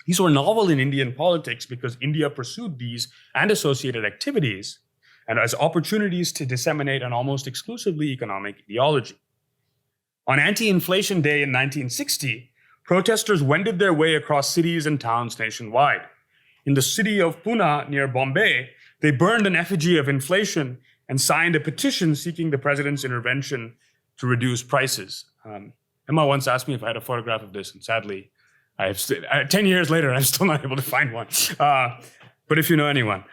These were novel in Indian politics because India pursued these and associated activities and as opportunities to disseminate an almost exclusively economic ideology. On Anti-Inflation Day in 1960, protesters wended their way across cities and towns nationwide. In the city of Pune near Bombay, they burned an effigy of inflation and signed a petition seeking the president's intervention to reduce prices. Emma once asked me if I had a photograph of this, and sadly, 10 years later, I'm still not able to find one. But if you know anyone.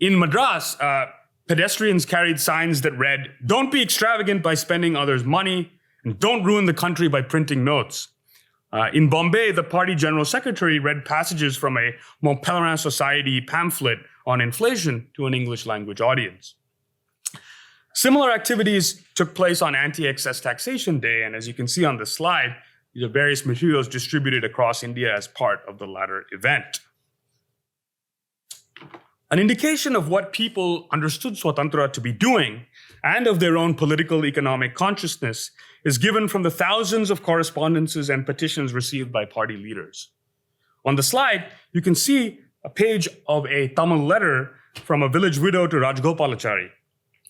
In Madras, pedestrians carried signs that read, "Don't be extravagant by spending others' money, and don't ruin the country by printing notes." In Bombay, the party general secretary read passages from a Mont Pelerin Society pamphlet on inflation to an English language audience. Similar activities took place on Anti-Excess Taxation Day, and as you can see on the slide, these are various materials distributed across India as part of the latter event. An indication of what people understood Swatantra to be doing and of their own political economic consciousness is given from the thousands of correspondences and petitions received by party leaders. On the slide, you can see a page of a Tamil letter from a village widow to Rajgopalachari.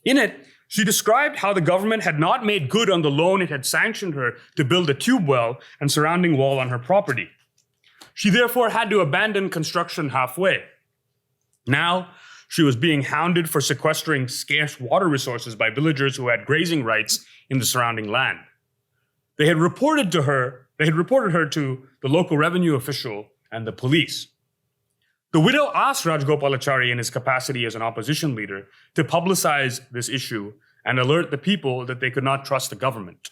In it, she described how the government had not made good on the loan it had sanctioned her to build a tube well and surrounding wall on her property. She therefore had to abandon construction halfway. Now, she was being hounded for sequestering scarce water resources by villagers who had grazing rights in the surrounding land. They had reported her to the local revenue official and the police. The widow asked Rajgopalachari in his capacity as an opposition leader to publicize this issue and alert the people that they could not trust the government.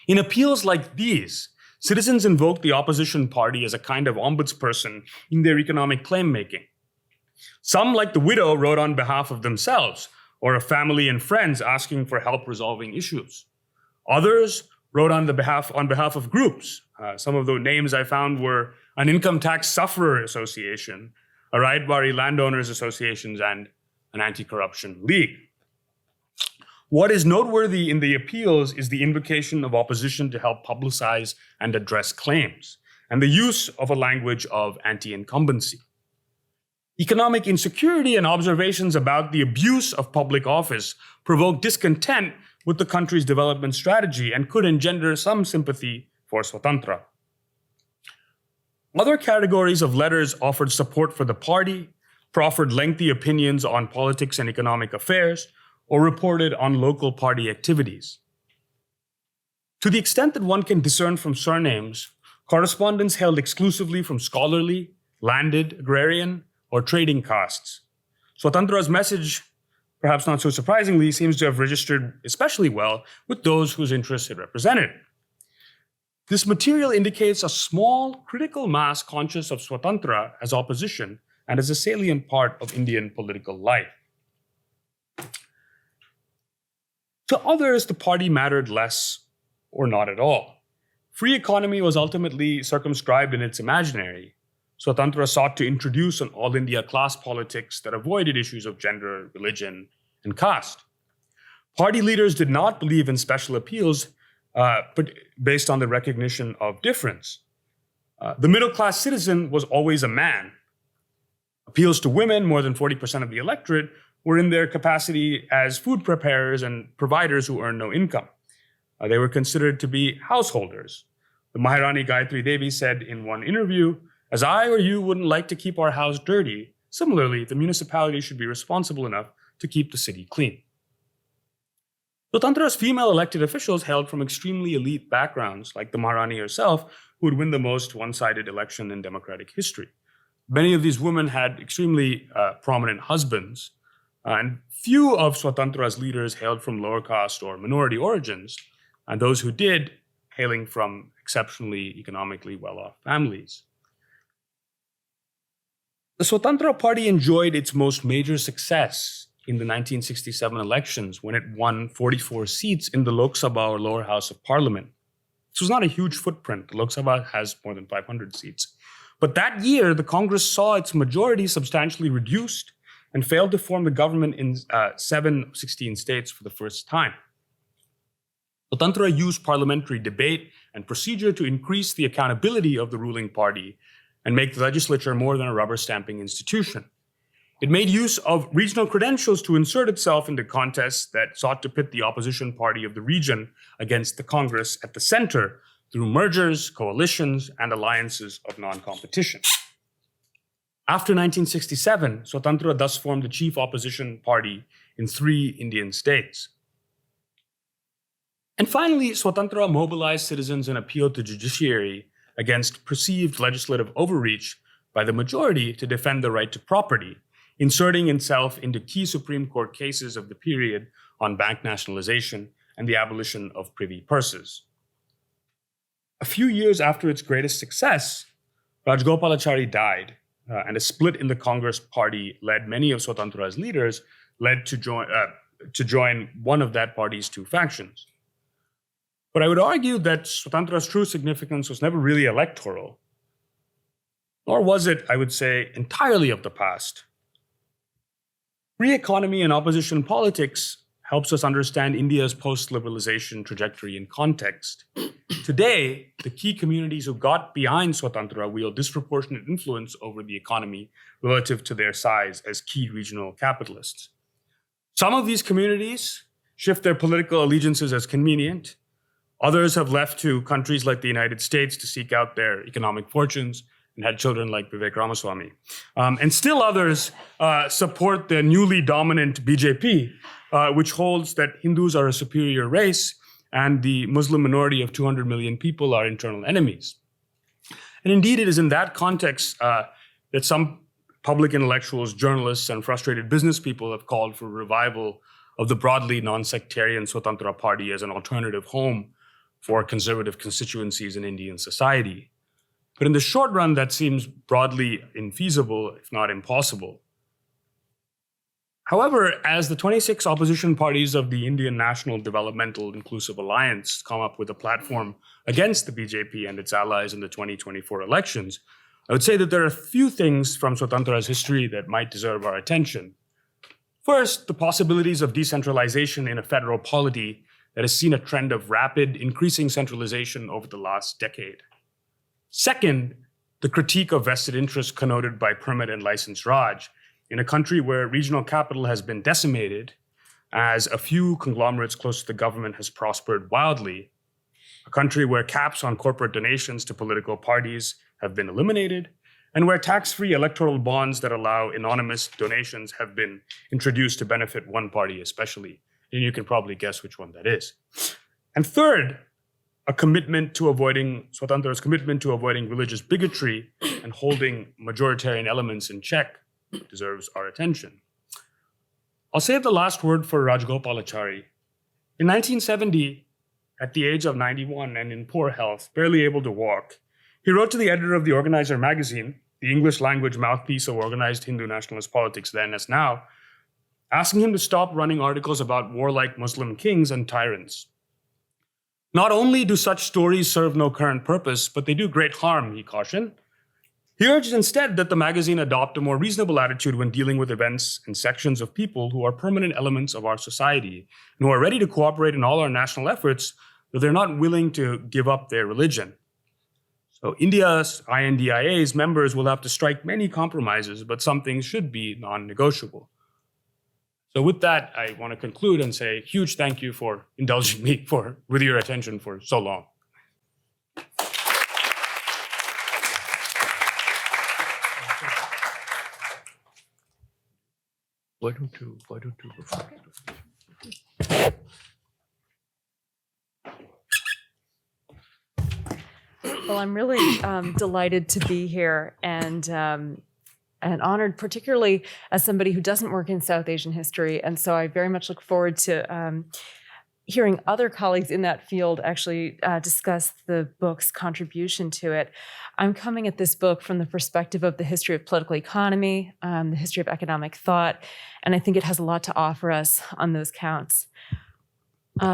In appeals like these, citizens invoked the opposition party as a kind of ombudsperson in their economic claim-making. Some, like the widow, wrote on behalf of themselves or of family and friends asking for help resolving issues. Others wrote on behalf of groups. Some of the names I found were an income tax sufferer association, a Raitbari landowners associations, and an anti-corruption league. What is noteworthy in the appeals is the invocation of opposition to help publicize and address claims, and the use of a language of anti-incumbency. Economic insecurity and observations about the abuse of public office provoke discontent with the country's development strategy and could engender some sympathy for Swatantra. Other categories of letters offered support for the party, proffered lengthy opinions on politics and economic affairs, or reported on local party activities. To the extent that one can discern from surnames, correspondence hailed exclusively from scholarly, landed, agrarian, or trading castes. Swatantra's message, perhaps not so surprisingly, seems to have registered especially well with those whose interests it represented. This material indicates a small critical mass conscious of Swatantra as opposition and as a salient part of Indian political life. To others, the party mattered less or not at all. Free economy was ultimately circumscribed in its imaginary. Swatantra sought to introduce an all-India class politics that avoided issues of gender, religion, and caste. Party leaders did not believe in special appeals, but based on the recognition of difference. The middle-class citizen was always a man. Appeals to women, more than 40% of the electorate, were in their capacity as food preparers and providers who earned no income. They were considered to be householders. The Maharani Gayatri Devi said in one interview, "As I or you wouldn't like to keep our house dirty, similarly, the municipality should be responsible enough to keep the city clean." Swatantra's female elected officials hailed from extremely elite backgrounds, like the Maharani herself, who would win the most one-sided election in democratic history. Many of these women had extremely prominent husbands, and few of Swatantra's leaders hailed from lower caste or minority origins, and those who did, hailing from exceptionally economically well-off families. The Swatantra Party enjoyed its most major success in the 1967 elections when it won 44 seats in the Lok Sabha or lower house of parliament. This was not a huge footprint. The Lok Sabha has more than 500 seats. But that year, the Congress saw its majority substantially reduced and failed to form the government in 7 of 16 states for the first time. Swatantra used parliamentary debate and procedure to increase the accountability of the ruling party and make the legislature more than a rubber-stamping institution. It made use of regional credentials to insert itself into contests that sought to pit the opposition party of the region against the Congress at the center through mergers, coalitions, and alliances of non-competition. After 1967, Swatantra thus formed the chief opposition party in 3 Indian states. And finally, Swatantra mobilized citizens and appealed to judiciary against perceived legislative overreach by the majority to defend the right to property, inserting itself into key Supreme Court cases of the period on bank nationalization and the abolition of privy purses. A few years after its greatest success, Rajgopalachari died, and a split in the Congress party led many of Swatantra's leaders to join one of that party's 2 factions. But I would argue that Swatantra's true significance was never really electoral, nor was it, I would say, entirely of the past. Free economy and opposition politics helps us understand India's post-liberalization trajectory and context. Today, the key communities who got behind Swatantra wield disproportionate influence over the economy relative to their size as key regional capitalists. Some of these communities shift their political allegiances as convenient. Others have left to countries like the United States to seek out their economic fortunes and had children like Vivek Ramaswamy. And still others support the newly dominant BJP, which holds that Hindus are a superior race and the Muslim minority of 200 million people are internal enemies. And indeed, it is in that context that some public intellectuals, journalists, and frustrated business people have called for revival of the broadly non-sectarian Swatantra Party as an alternative home for conservative constituencies in Indian society. But in the short run, that seems broadly infeasible, if not impossible. However, as the 26 opposition parties of the Indian National Developmental Inclusive Alliance come up with a platform against the BJP and its allies in the 2024 elections, I would say that there are a few things from Swatantra's history that might deserve our attention. First, the possibilities of decentralization in a federal polity that has seen a trend of rapid, increasing centralization over the last decade. Second, the critique of vested interests connoted by permit and license Raj in a country where regional capital has been decimated, as a few conglomerates close to the government has prospered wildly, a country where caps on corporate donations to political parties have been eliminated, and where tax-free electoral bonds that allow anonymous donations have been introduced to benefit one party especially. And you can probably guess which one that is. And third, Swatantra's commitment to avoiding religious bigotry and holding majoritarian elements in check deserves our attention. I'll save the last word for Rajagopalachari. In 1970, at the age of 91 and in poor health, barely able to walk, he wrote to the editor of the Organizer magazine, the English language mouthpiece of organized Hindu nationalist politics then as now, asking him to stop running articles about warlike Muslim kings and tyrants. Not only do such stories serve no current purpose, but they do great harm, he cautioned. He urged instead that the magazine adopt a more reasonable attitude when dealing with events and sections of people who are permanent elements of our society and who are ready to cooperate in all our national efforts, though they're not willing to give up their religion. So India's INDIA's members will have to strike many compromises, but some things should be non-negotiable. So with that, I want to conclude and say a huge thank you for indulging me with your attention for so long. Why don't you go first? Well, I'm really delighted to be here and honored, particularly as somebody who doesn't work in South Asian history. And so I very much look forward to hearing other colleagues in that field actually discuss the book's contribution to it. I'm coming at this book from the perspective of the history of political economy, the history of economic thought, and I think it has a lot to offer us on those counts.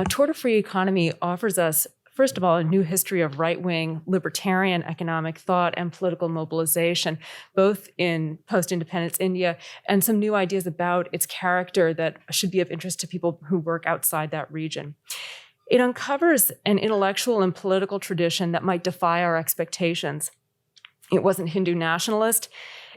Toward a Free Economy offers us, first of all, a new history of right-wing libertarian economic thought and political mobilization, both in post-independence India and some new ideas about its character that should be of interest to people who work outside that region. It uncovers an intellectual and political tradition that might defy our expectations. It wasn't Hindu nationalist,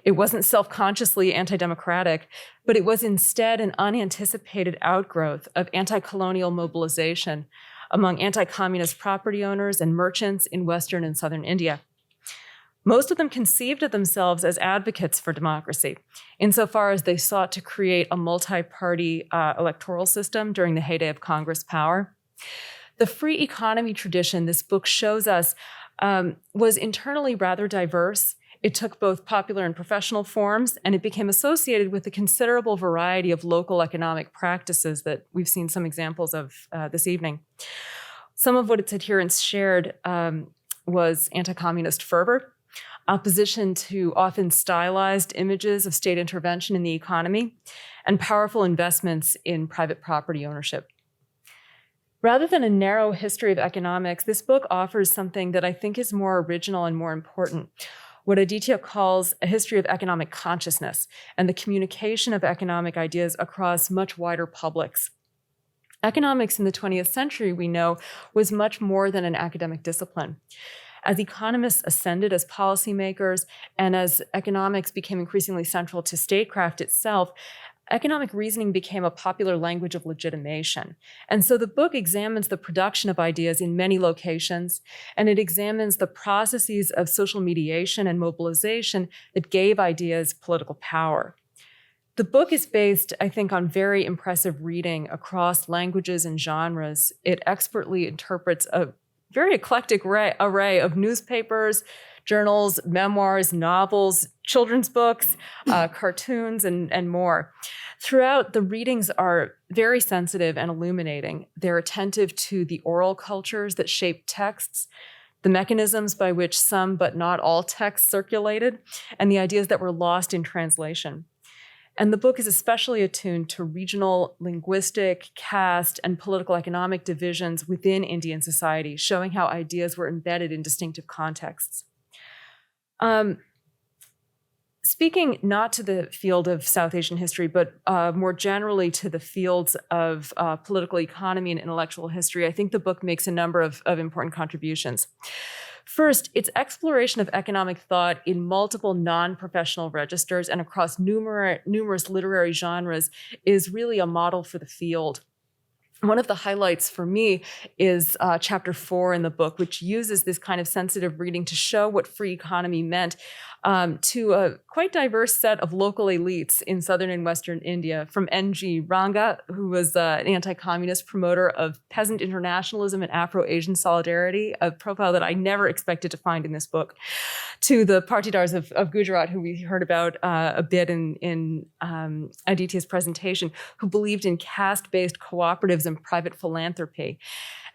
it wasn't self-consciously anti-democratic, but it was instead an unanticipated outgrowth of anti-colonial mobilization among anti-communist property owners and merchants in Western and Southern India. Most of them conceived of themselves as advocates for democracy, insofar as they sought to create a multi-party electoral system during the heyday of Congress power. The free economy tradition this book shows us was internally rather diverse. It took both popular and professional forms, and it became associated with a considerable variety of local economic practices that we've seen some examples of this evening. Some of what its adherents shared was anti-communist fervor, opposition to often stylized images of state intervention in the economy, and powerful investments in private property ownership. Rather than a narrow history of economics, this book offers something that I think is more original and more important, what Aditya calls a history of economic consciousness and the communication of economic ideas across much wider publics. Economics in the 20th century, we know, was much more than an academic discipline. As economists ascended as policymakers and as economics became increasingly central to statecraft itself, economic reasoning became a popular language of legitimation. And so the book examines the production of ideas in many locations, and it examines the processes of social mediation and mobilization that gave ideas political power. The book is based, I think, on very impressive reading across languages and genres. It expertly interprets a very eclectic array of newspapers, journals, memoirs, novels, children's books, cartoons, and more. Throughout, the readings are very sensitive and illuminating. They're attentive to the oral cultures that shape texts, the mechanisms by which some but not all texts circulated, and the ideas that were lost in translation. And the book is especially attuned to regional, linguistic, caste, and political economic divisions within Indian society, showing how ideas were embedded in distinctive contexts. Speaking not to the field of South Asian history, but more generally to the fields of political economy and intellectual history, I think the book makes a number of important contributions. First, its exploration of economic thought in multiple non-professional registers and across numerous literary genres is really a model for the field. One of the highlights for me is chapter 4 in the book, which uses this kind of sensitive reading to show what free economy meant to a quite diverse set of local elites in southern and western India, from N.G. Ranga, who was an anti-communist promoter of peasant internationalism and Afro-Asian solidarity, a profile that I never expected to find in this book, to the Partidars of Gujarat, who we heard about a bit in Aditya's presentation, who believed in caste-based cooperatives and private philanthropy.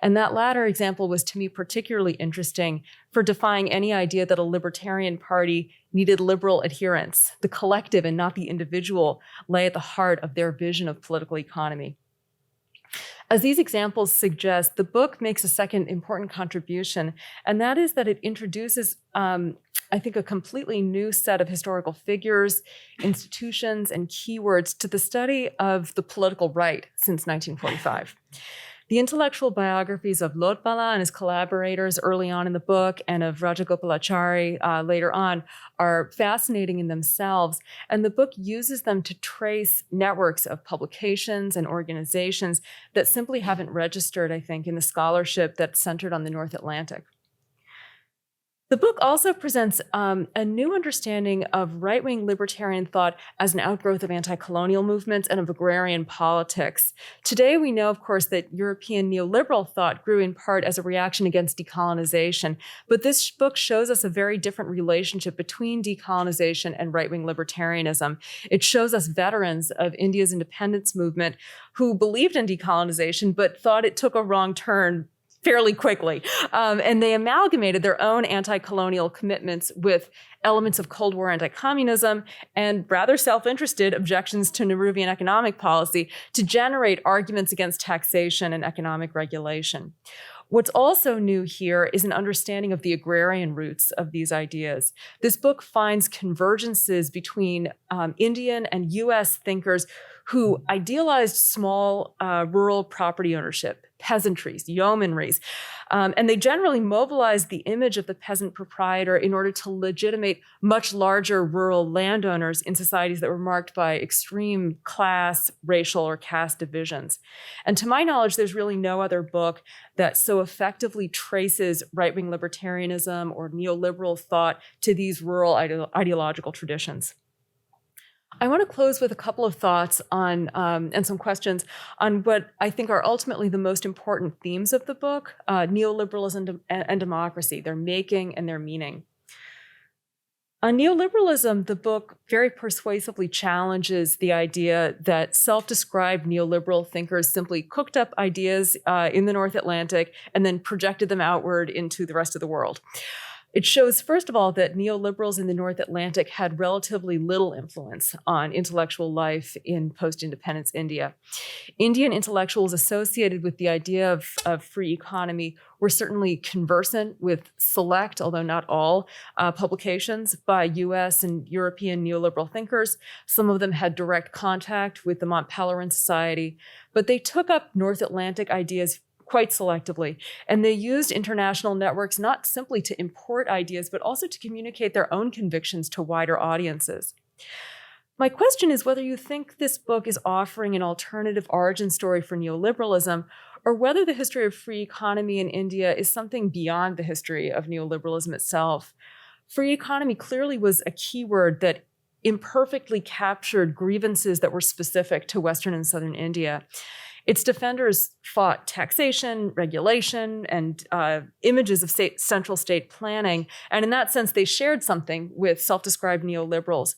And that latter example was to me particularly interesting for defying any idea that a libertarian party needed liberal adherents. The collective and not the individual lay at the heart of their vision of political economy. As these examples suggest, the book makes a second important contribution, and that is that it introduces, I think, a completely new set of historical figures, institutions, and keywords to the study of the political right since 1945. The intellectual biographies of Lotbala and his collaborators early on in the book, and of Rajagopalachari later on, are fascinating in themselves, and the book uses them to trace networks of publications and organizations that simply haven't registered, I think, in the scholarship that's centered on the North Atlantic. The book also presents a new understanding of right-wing libertarian thought as an outgrowth of anti-colonial movements and of agrarian politics. Today, we know, of course, that European neoliberal thought grew in part as a reaction against decolonization, but this book shows us a very different relationship between decolonization and right-wing libertarianism. It shows us veterans of India's independence movement who believed in decolonization, but thought it took a wrong turn fairly quickly. And they amalgamated their own anti-colonial commitments with elements of Cold War anti-communism and rather self-interested objections to Nehruvian economic policy to generate arguments against taxation and economic regulation. What's also new here is an understanding of the agrarian roots of these ideas. This book finds convergences between Indian and US thinkers who idealized small rural property ownership, peasantries, yeomanries, and they generally mobilized the image of the peasant proprietor in order to legitimate much larger rural landowners in societies that were marked by extreme class, racial, or caste divisions. And to my knowledge, there's really no other book that so effectively traces right-wing libertarianism or neoliberal thought to these rural ideological traditions. I want to close with a couple of thoughts on and some questions on what I think are ultimately the most important themes of the book, neoliberalism and democracy, their making and their meaning. On neoliberalism, the book very persuasively challenges the idea that self-described neoliberal thinkers simply cooked up ideas in the North Atlantic and then projected them outward into the rest of the world. It shows, first of all, that neoliberals in the North Atlantic had relatively little influence on intellectual life in post-independence India. Indian intellectuals associated with the idea of free economy were certainly conversant with select, although not all, publications by US and European neoliberal thinkers. Some of them had direct contact with the Mont Pelerin Society, but they took up North Atlantic ideas quite selectively. And they used international networks not simply to import ideas, but also to communicate their own convictions to wider audiences. My question is whether you think this book is offering an alternative origin story for neoliberalism, or whether the history of free economy in India is something beyond the history of neoliberalism itself. Free economy clearly was a keyword that imperfectly captured grievances that were specific to Western and Southern India. Its defenders fought taxation, regulation, and images of central state planning. And in that sense, they shared something with self-described neoliberals.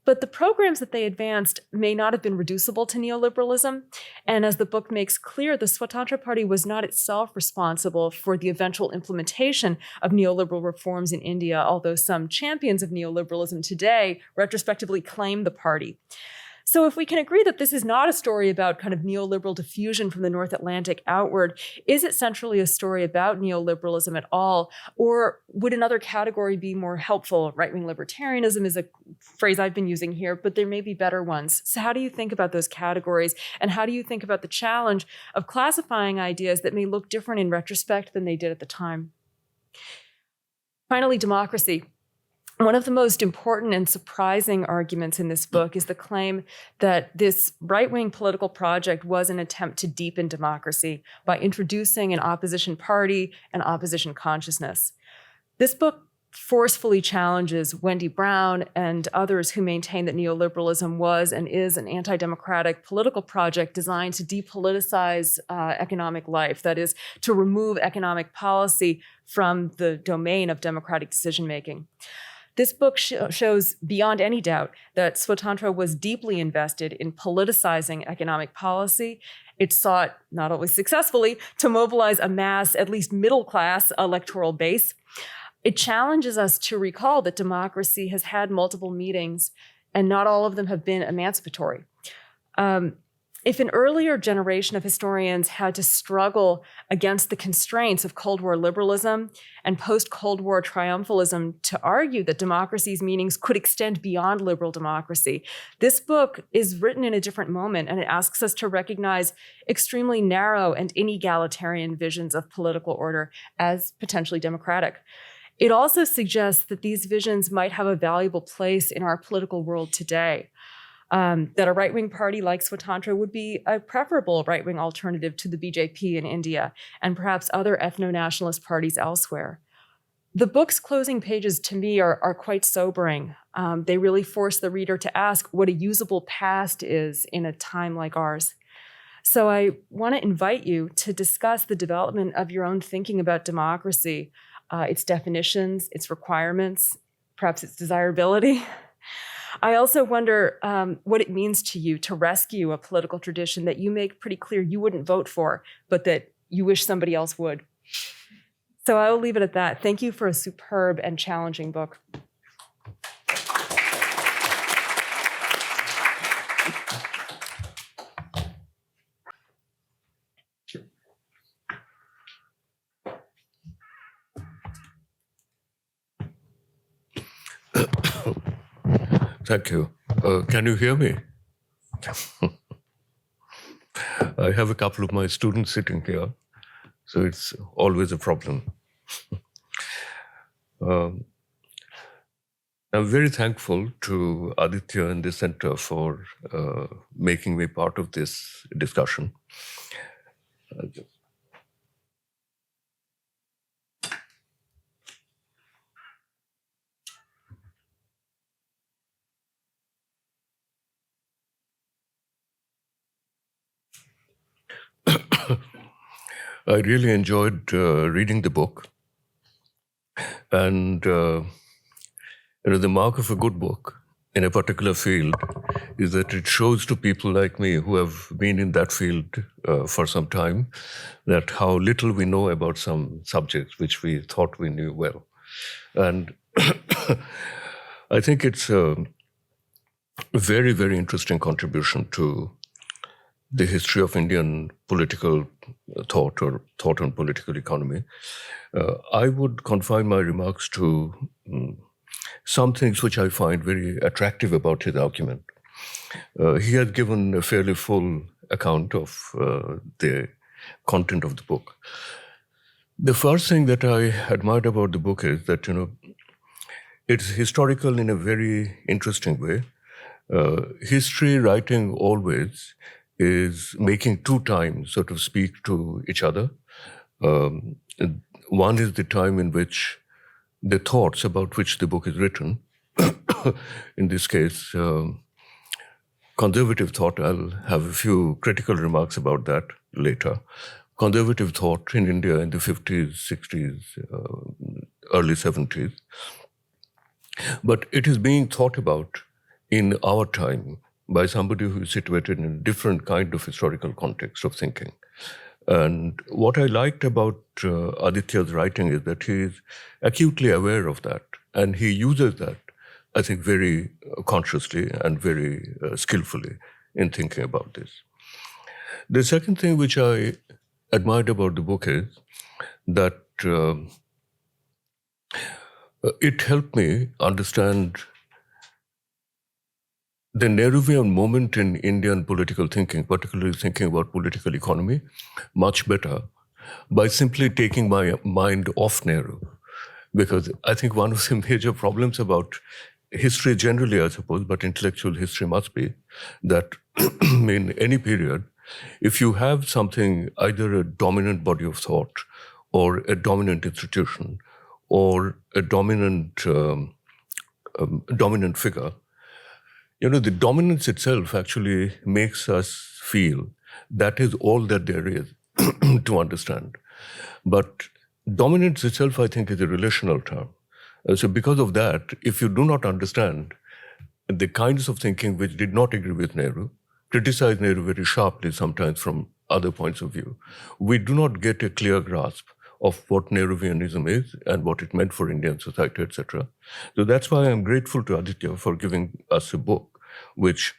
But the programs that they advanced may not have been reducible to neoliberalism. And as the book makes clear, the Swatantra Party was not itself responsible for the eventual implementation of neoliberal reforms in India, although some champions of neoliberalism today retrospectively claim the party. So if we can agree that this is not a story about kind of neoliberal diffusion from the North Atlantic outward, is it centrally a story about neoliberalism at all? Or would another category be more helpful? Right-wing libertarianism is a phrase I've been using here, but there may be better ones. So how do you think about those categories? And how do you think about the challenge of classifying ideas that may look different in retrospect than they did at the time? Finally, democracy. One of the most important and surprising arguments in this book is the claim that this right-wing political project was an attempt to deepen democracy by introducing an opposition party and opposition consciousness. This book forcefully challenges Wendy Brown and others who maintain that neoliberalism was and is an anti-democratic political project designed to depoliticize economic life, that is, to remove economic policy from the domain of democratic decision-making. This book shows beyond any doubt that Swatantra was deeply invested in politicizing economic policy. It sought, not always successfully, to mobilize a mass, at least middle-class electoral base. It challenges us to recall that democracy has had multiple meetings, and not all of them have been emancipatory. If an earlier generation of historians had to struggle against the constraints of Cold War liberalism and post-Cold War triumphalism to argue that democracy's meanings could extend beyond liberal democracy, this book is written in a different moment, and it asks us to recognize extremely narrow and inegalitarian visions of political order as potentially democratic. It also suggests that these visions might have a valuable place in our political world today. That a right-wing party like Swatantra would be a preferable right-wing alternative to the BJP in India and perhaps other ethno-nationalist parties elsewhere. The book's closing pages, to me, are quite sobering. They really force the reader to ask what a usable past is in a time like ours. So I want to invite you to discuss the development of your own thinking about democracy, its definitions, its requirements, perhaps its desirability. I also wonder what it means to you to rescue a political tradition that you make pretty clear you wouldn't vote for, but that you wish somebody else would. So I will leave it at that. Thank you for a superb and challenging book. Thank you. Can you hear me? I have a couple of my students sitting here, so it's always a problem. I'm very thankful to Aditya and the Center for making me part of this discussion. I really enjoyed reading the book, and the mark of a good book in a particular field is that it shows to people like me who have been in that field for some time that how little we know about some subjects which we thought we knew well. And I think it's a very, very interesting contribution to the history of Indian political thought or thought on political economy. I would confine my remarks to some things which I find very attractive about his argument. He has given a fairly full account of the content of the book. The first thing that I admired about the book is that, it's historical in a very interesting way. History writing always is making two times sort of speak to each other. One is the time in which the thoughts about which the book is written, in this case, conservative thought, I'll have a few critical remarks about that later. Conservative thought in India in the 50s, 60s, early 70s. But it is being thought about in our time by somebody who is situated in a different kind of historical context of thinking. And what I liked about Aditya's writing is that he is acutely aware of that. And he uses that, I think, very consciously and very skillfully in thinking about this. The second thing which I admired about the book is that it helped me understand the Nehruvian moment in Indian political thinking, particularly thinking about political economy, much better by simply taking my mind off Nehru. Because I think one of the major problems about history generally, I suppose, but intellectual history must be, that in any period, if you have something, either a dominant body of thought or a dominant institution or a dominant figure, the dominance itself actually makes us feel that is all that there is to understand. But dominance itself, I think, is a relational term. So because of that, if you do not understand the kinds of thinking which did not agree with Nehru, criticize Nehru very sharply sometimes from other points of view, we do not get a clear grasp of what Nehruvianism is and what it meant for Indian society, etc. So that's why I'm grateful to Aditya for giving us a book which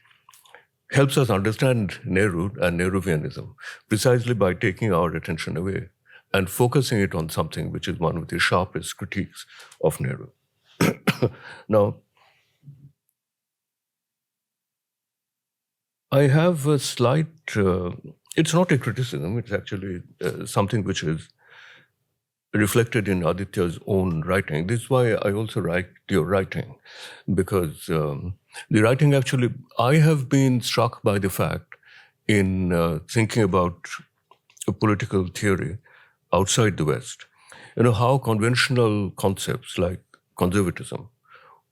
helps us understand Nehru and Nehruvianism precisely by taking our attention away and focusing it on something which is one of the sharpest critiques of Nehru. Now, I have a slight, it's not a criticism, it's actually something which is reflected in Aditya's own writing. This is why I also liked your writing, because the writing actually, I have been struck by the fact in thinking about a political theory outside the West, how conventional concepts like conservatism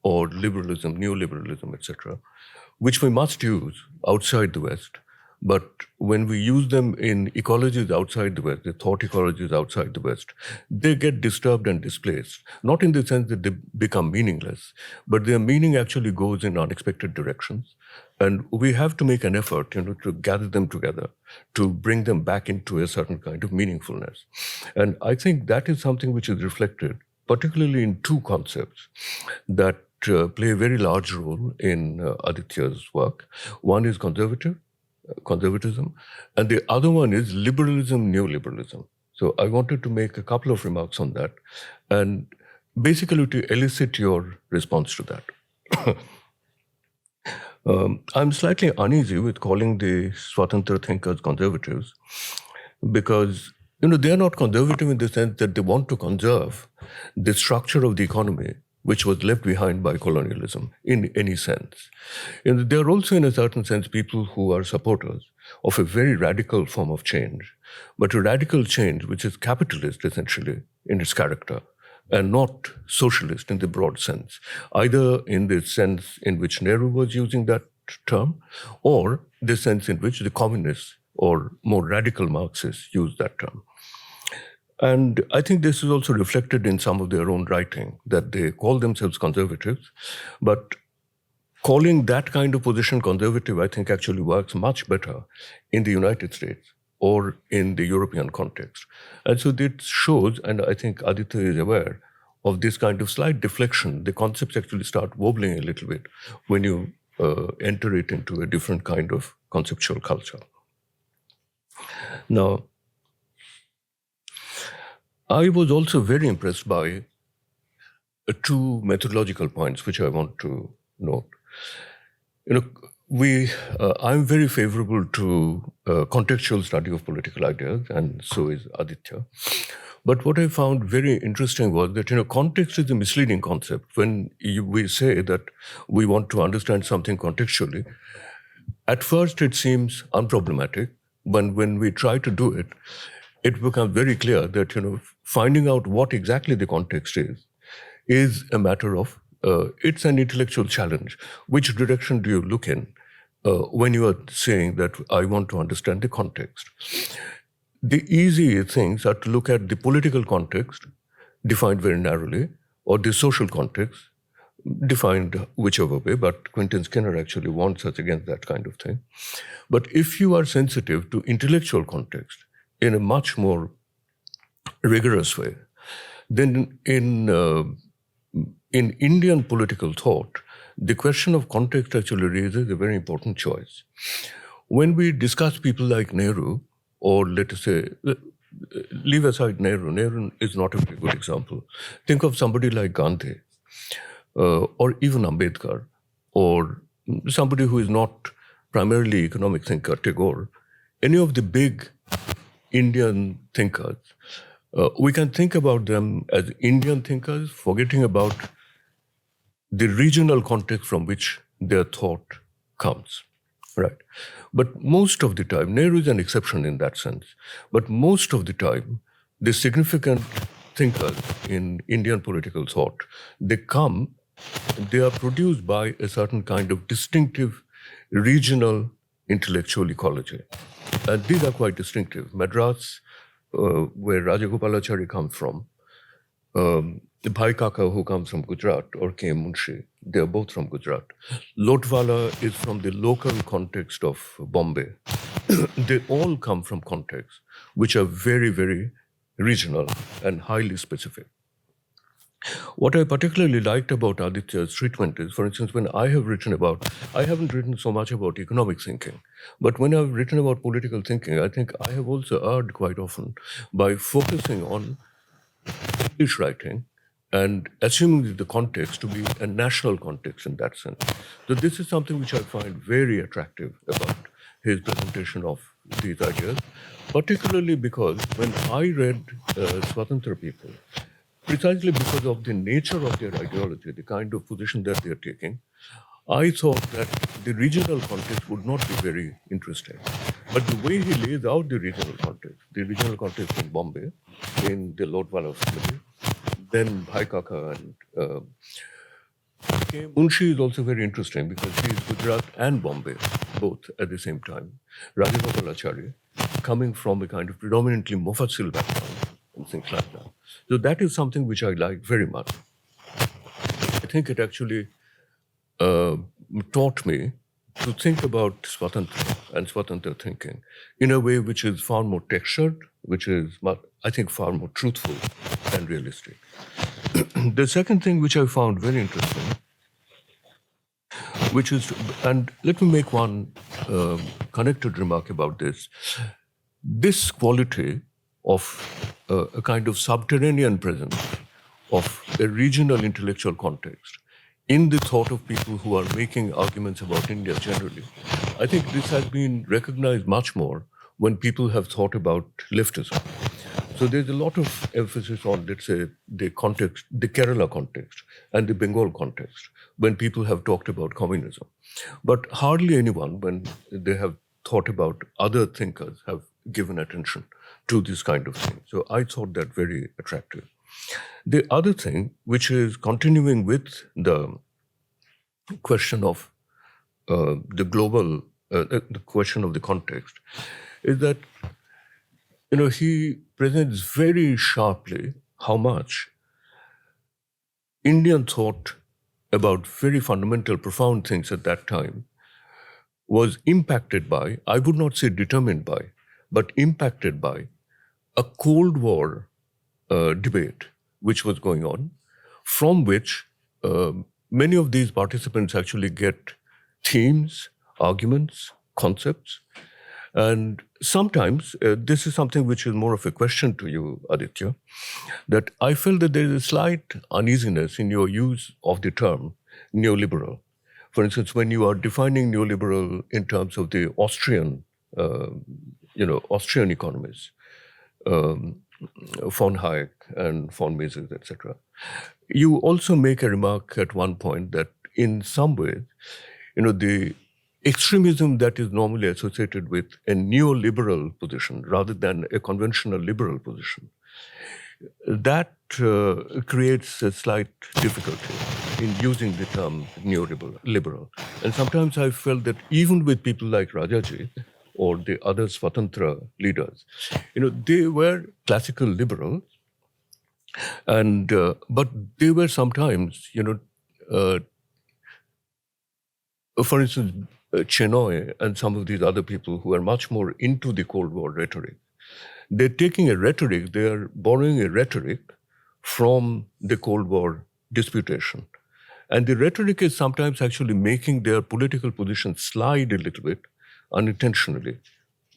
or liberalism, neoliberalism, etc., which we must use outside the West, but when we use them in ecologies outside the West, the thought ecologies outside the West, they get disturbed and displaced, not in the sense that they become meaningless, but their meaning actually goes in unexpected directions. And we have to make an effort, to gather them together, to bring them back into a certain kind of meaningfulness. And I think that is something which is reflected, particularly in two concepts that play a very large role in Aditya's work. One is conservatism, and the other one is liberalism, neoliberalism. So I wanted to make a couple of remarks on that, and basically to elicit your response to that. I'm slightly uneasy with calling the Swatantra thinkers conservatives because, they are not conservative in the sense that they want to conserve the structure of the economy which was left behind by colonialism in any sense. And they are also, in a certain sense, people who are supporters of a very radical form of change, but a radical change which is capitalist, essentially, in its character, and not socialist in the broad sense, either in the sense in which Nehru was using that term, or the sense in which the communists or more radical Marxists use that term. And I think this is also reflected in some of their own writing, that they call themselves conservatives, but calling that kind of position conservative, I think, actually works much better in the United States or in the European context. And so it shows, and I think Aditya is aware of this kind of slight deflection. The concepts actually start wobbling a little bit when you enter it into a different kind of conceptual culture. Now, I was also very impressed by two methodological points which I want to note. I'm very favorable to contextual study of political ideas, and so is Aditya. But what I found very interesting was that, context is a misleading concept. When we say that we want to understand something contextually, at first it seems unproblematic, but when we try to do it, it becomes very clear that, finding out what exactly the context is a matter of, it's an intellectual challenge. Which direction do you look in? when you are saying that I want to understand the context. The easy things are to look at the political context, defined very narrowly, or the social context, defined whichever way, but Quentin Skinner actually warns us against that kind of thing. But if you are sensitive to intellectual context in a much more rigorous way, then in Indian political thought, the question of context actually raises a very important choice. When we discuss people like Nehru, or let us say, leave aside Nehru. Nehru is not a very good example. Think of somebody like Gandhi, or even Ambedkar, or somebody who is not primarily economic thinker, Tagore. Any of the big Indian thinkers, we can think about them as Indian thinkers, forgetting about the regional context from which their thought comes. Right. But most of the time, Nehru is an exception in that sense, but most of the time, the significant thinkers in Indian political thought, they are produced by a certain kind of distinctive regional intellectual ecology. And these are quite distinctive. Madras, where Rajagopalachari comes from, Bhai Kaka, who comes from Gujarat, or K. Munshi, they are both from Gujarat. Lotwala is from the local context of Bombay. They all come from contexts which are very, very regional and highly specific. What I particularly liked about Aditya's treatment is, for instance, when I have written about, I haven't written so much about economic thinking, but when I've written about political thinking, I think I have also erred quite often by focusing on English writing and assuming the context to be a national context in that sense. So this is something which I find very attractive about his presentation of these ideas, particularly because when I read Swatantra people, precisely because of the nature of their ideology, the kind of position that they're taking, I thought that the regional context would not be very interesting. But the way he lays out the regional context in Bombay, in the Lotwala family, then Bhai Kaka and K. Munshi is also very interesting because he is Gujarat and Bombay, both at the same time. Rajagopalachari, coming from a kind of predominantly Mufassil background and things like that. So that is something which I like very much. I think it actually taught me to think about Swatantra and Swatantra thinking in a way which is far more textured, which is, I think, far more truthful and realistic. The second thing which I found very interesting, which is, and let me make one connected remark about this quality of a kind of subterranean presence of a regional intellectual context in the thought of people who are making arguments about India generally. I think this has been recognized much more when people have thought about leftism. So there's a lot of emphasis on, let's say, the context, the Kerala context and the Bengal context when people have talked about communism. But hardly anyone, when they have thought about other thinkers, have given attention to this kind of thing. So I thought that very attractive. The other thing, which is continuing with the question of the global, the question of the context, is that, you know, he presents very sharply how much Indian thought about very fundamental, profound things at that time was impacted by, I would not say determined by, but impacted by a Cold War debate which was going on, from which many of these participants actually get themes, arguments, concepts. And sometimes, this is something which is more of a question to you, Aditya, that I feel that there is a slight uneasiness in your use of the term neoliberal. For instance, when you are defining neoliberal in terms of the Austrian, Austrian economists, von Hayek and von Mises, etc., you also make a remark at one point that in some ways, the extremism that is normally associated with a neoliberal position rather than a conventional liberal position, that creates a slight difficulty. in using the term neoliberal. And sometimes I felt that even with people like Rajaji or the other Swatantra leaders, they were classical liberals, and but they were sometimes, for instance, Chenoy and some of these other people who are much more into the Cold War rhetoric. They're taking a rhetoric, they are borrowing a rhetoric from the Cold War disputation. And the rhetoric is sometimes actually making their political position slide a little bit unintentionally,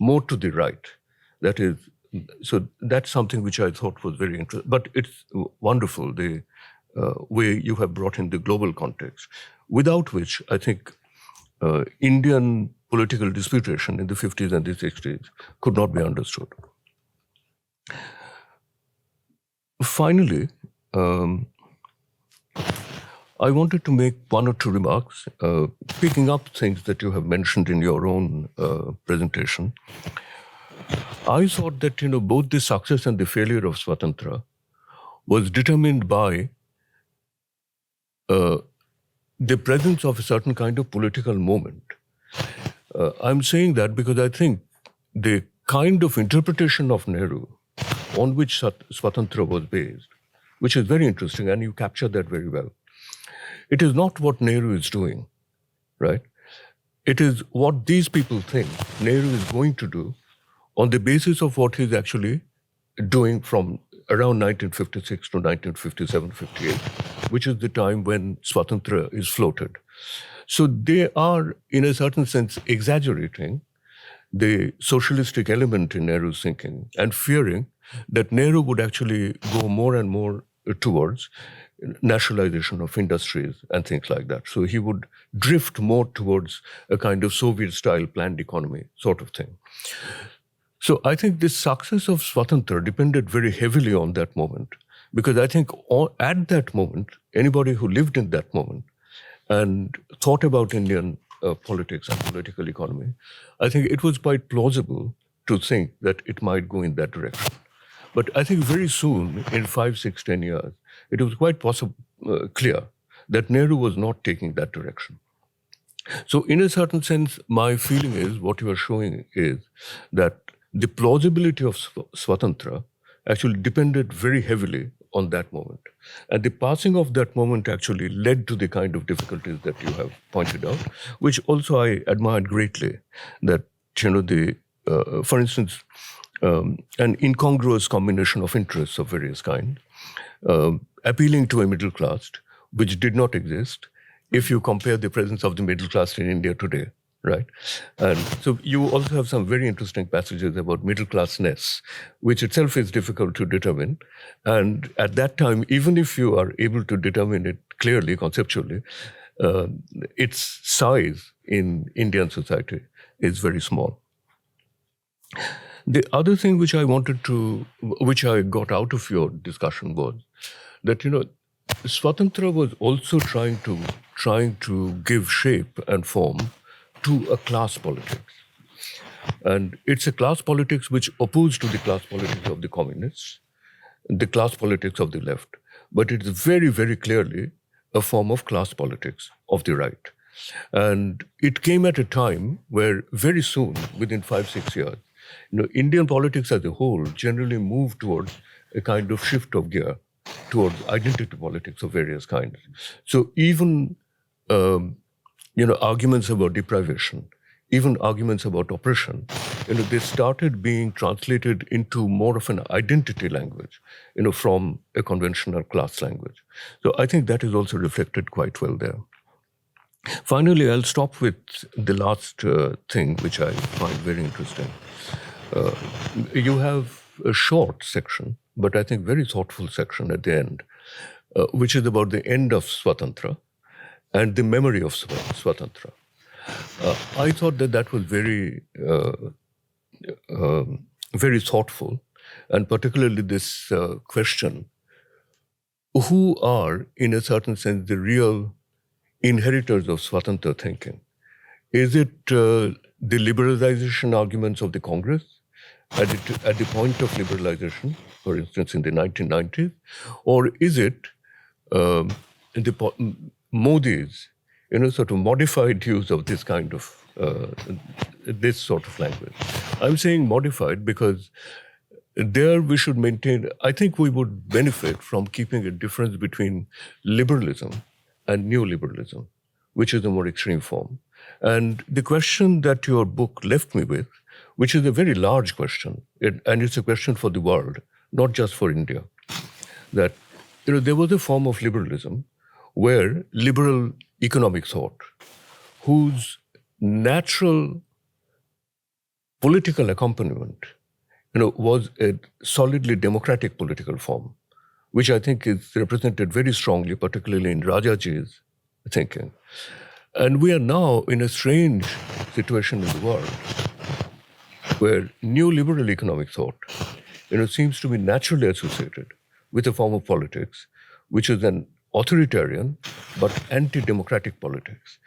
more to the right. That is, so that's something which I thought was very interesting. But it's wonderful, the way you have brought in the global context, without which I think Indian political disputation in the 50s and the 60s could not be understood. Finally, I wanted to make one or two remarks, picking up things that you have mentioned in your own presentation. I thought that both the success and the failure of Swatantra was determined by the presence of a certain kind of political moment. I'm saying that because I think the kind of interpretation of Nehru on which Swatantra was based, which is very interesting, and you captured that very well. It is not what Nehru is doing, right? It is what these people think Nehru is going to do on the basis of what he's actually doing from around 1956 to 1957-58, which is the time when Swatantra is floated. So they are, in a certain sense, exaggerating the socialistic element in Nehru's thinking and fearing that Nehru would actually go more and more towards nationalization of industries and things like that. So he would drift more towards a kind of Soviet-style planned economy sort of thing. So I think the success of Swatantra depended very heavily on that moment, because I think at that moment, anybody who lived in that moment and thought about Indian politics and political economy, I think it was quite plausible to think that it might go in that direction. But I think very soon, in 5, 6, 10 years, it was quite clear that Nehru was not taking that direction. So in a certain sense, my feeling is, what you are showing is that the plausibility of Swatantra actually depended very heavily on that moment. And the passing of that moment actually led to the kind of difficulties that you have pointed out, which also I admired greatly, that, for instance, an incongruous combination of interests of various kinds, appealing to a middle class, which did not exist if you compare the presence of the middle class in India today, right? And so you also have some very interesting passages about middle classness, which itself is difficult to determine. And at that time, even if you are able to determine it clearly, conceptually, its size in Indian society is very small. The other thing which I got out of your discussion was that, Swatantra was also trying to give shape and form to a class politics. And it's a class politics which opposed to the class politics of the communists, the class politics of the left. But it's very, very clearly a form of class politics of the right. And it came at a time where very soon, within 5, 6 years, Indian politics as a whole generally moved towards a kind of shift of gear towards identity politics of various kinds. So even arguments about deprivation, even arguments about oppression, they started being translated into more of an identity language, from a conventional class language. So I think that is also reflected quite well there. Finally, I'll stop with the last thing, which I find very interesting. You have a short section, but I think very thoughtful section at the end, which is about the end of Swatantra and the memory of Swatantra. I thought that was very, very thoughtful, and particularly this question, who are, in a certain sense, the real inheritors of Swatantra thinking? Is it the liberalization arguments of the Congress at the point of liberalization, for instance, in the 1990s? Or is it Modi's, sort of modified use of this kind of, this sort of language. I'm saying modified because there we should maintain, I think we would benefit from keeping a difference between liberalism and neoliberalism, which is a more extreme form. And the question that your book left me with, which is a very large question, and it's a question for the world, not just for India, that there was a form of liberalism where liberal economic thought, whose natural political accompaniment was a solidly democratic political form, which I think is represented very strongly, particularly in Rajaji's thinking. And we are now in a strange situation in the world where neoliberal economic thought seems to be naturally associated with a form of politics, which is an authoritarian but anti-democratic politics.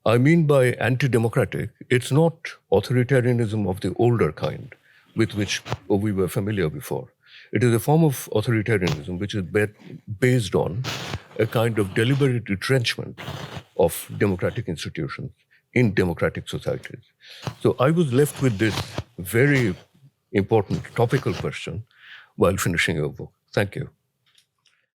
I mean by anti-democratic, it's not authoritarianism of the older kind with which we were familiar before. It is a form of authoritarianism which is based on a kind of deliberate retrenchment of democratic institutions in democratic societies. So I was left with this very important topical question while finishing your book. Thank you.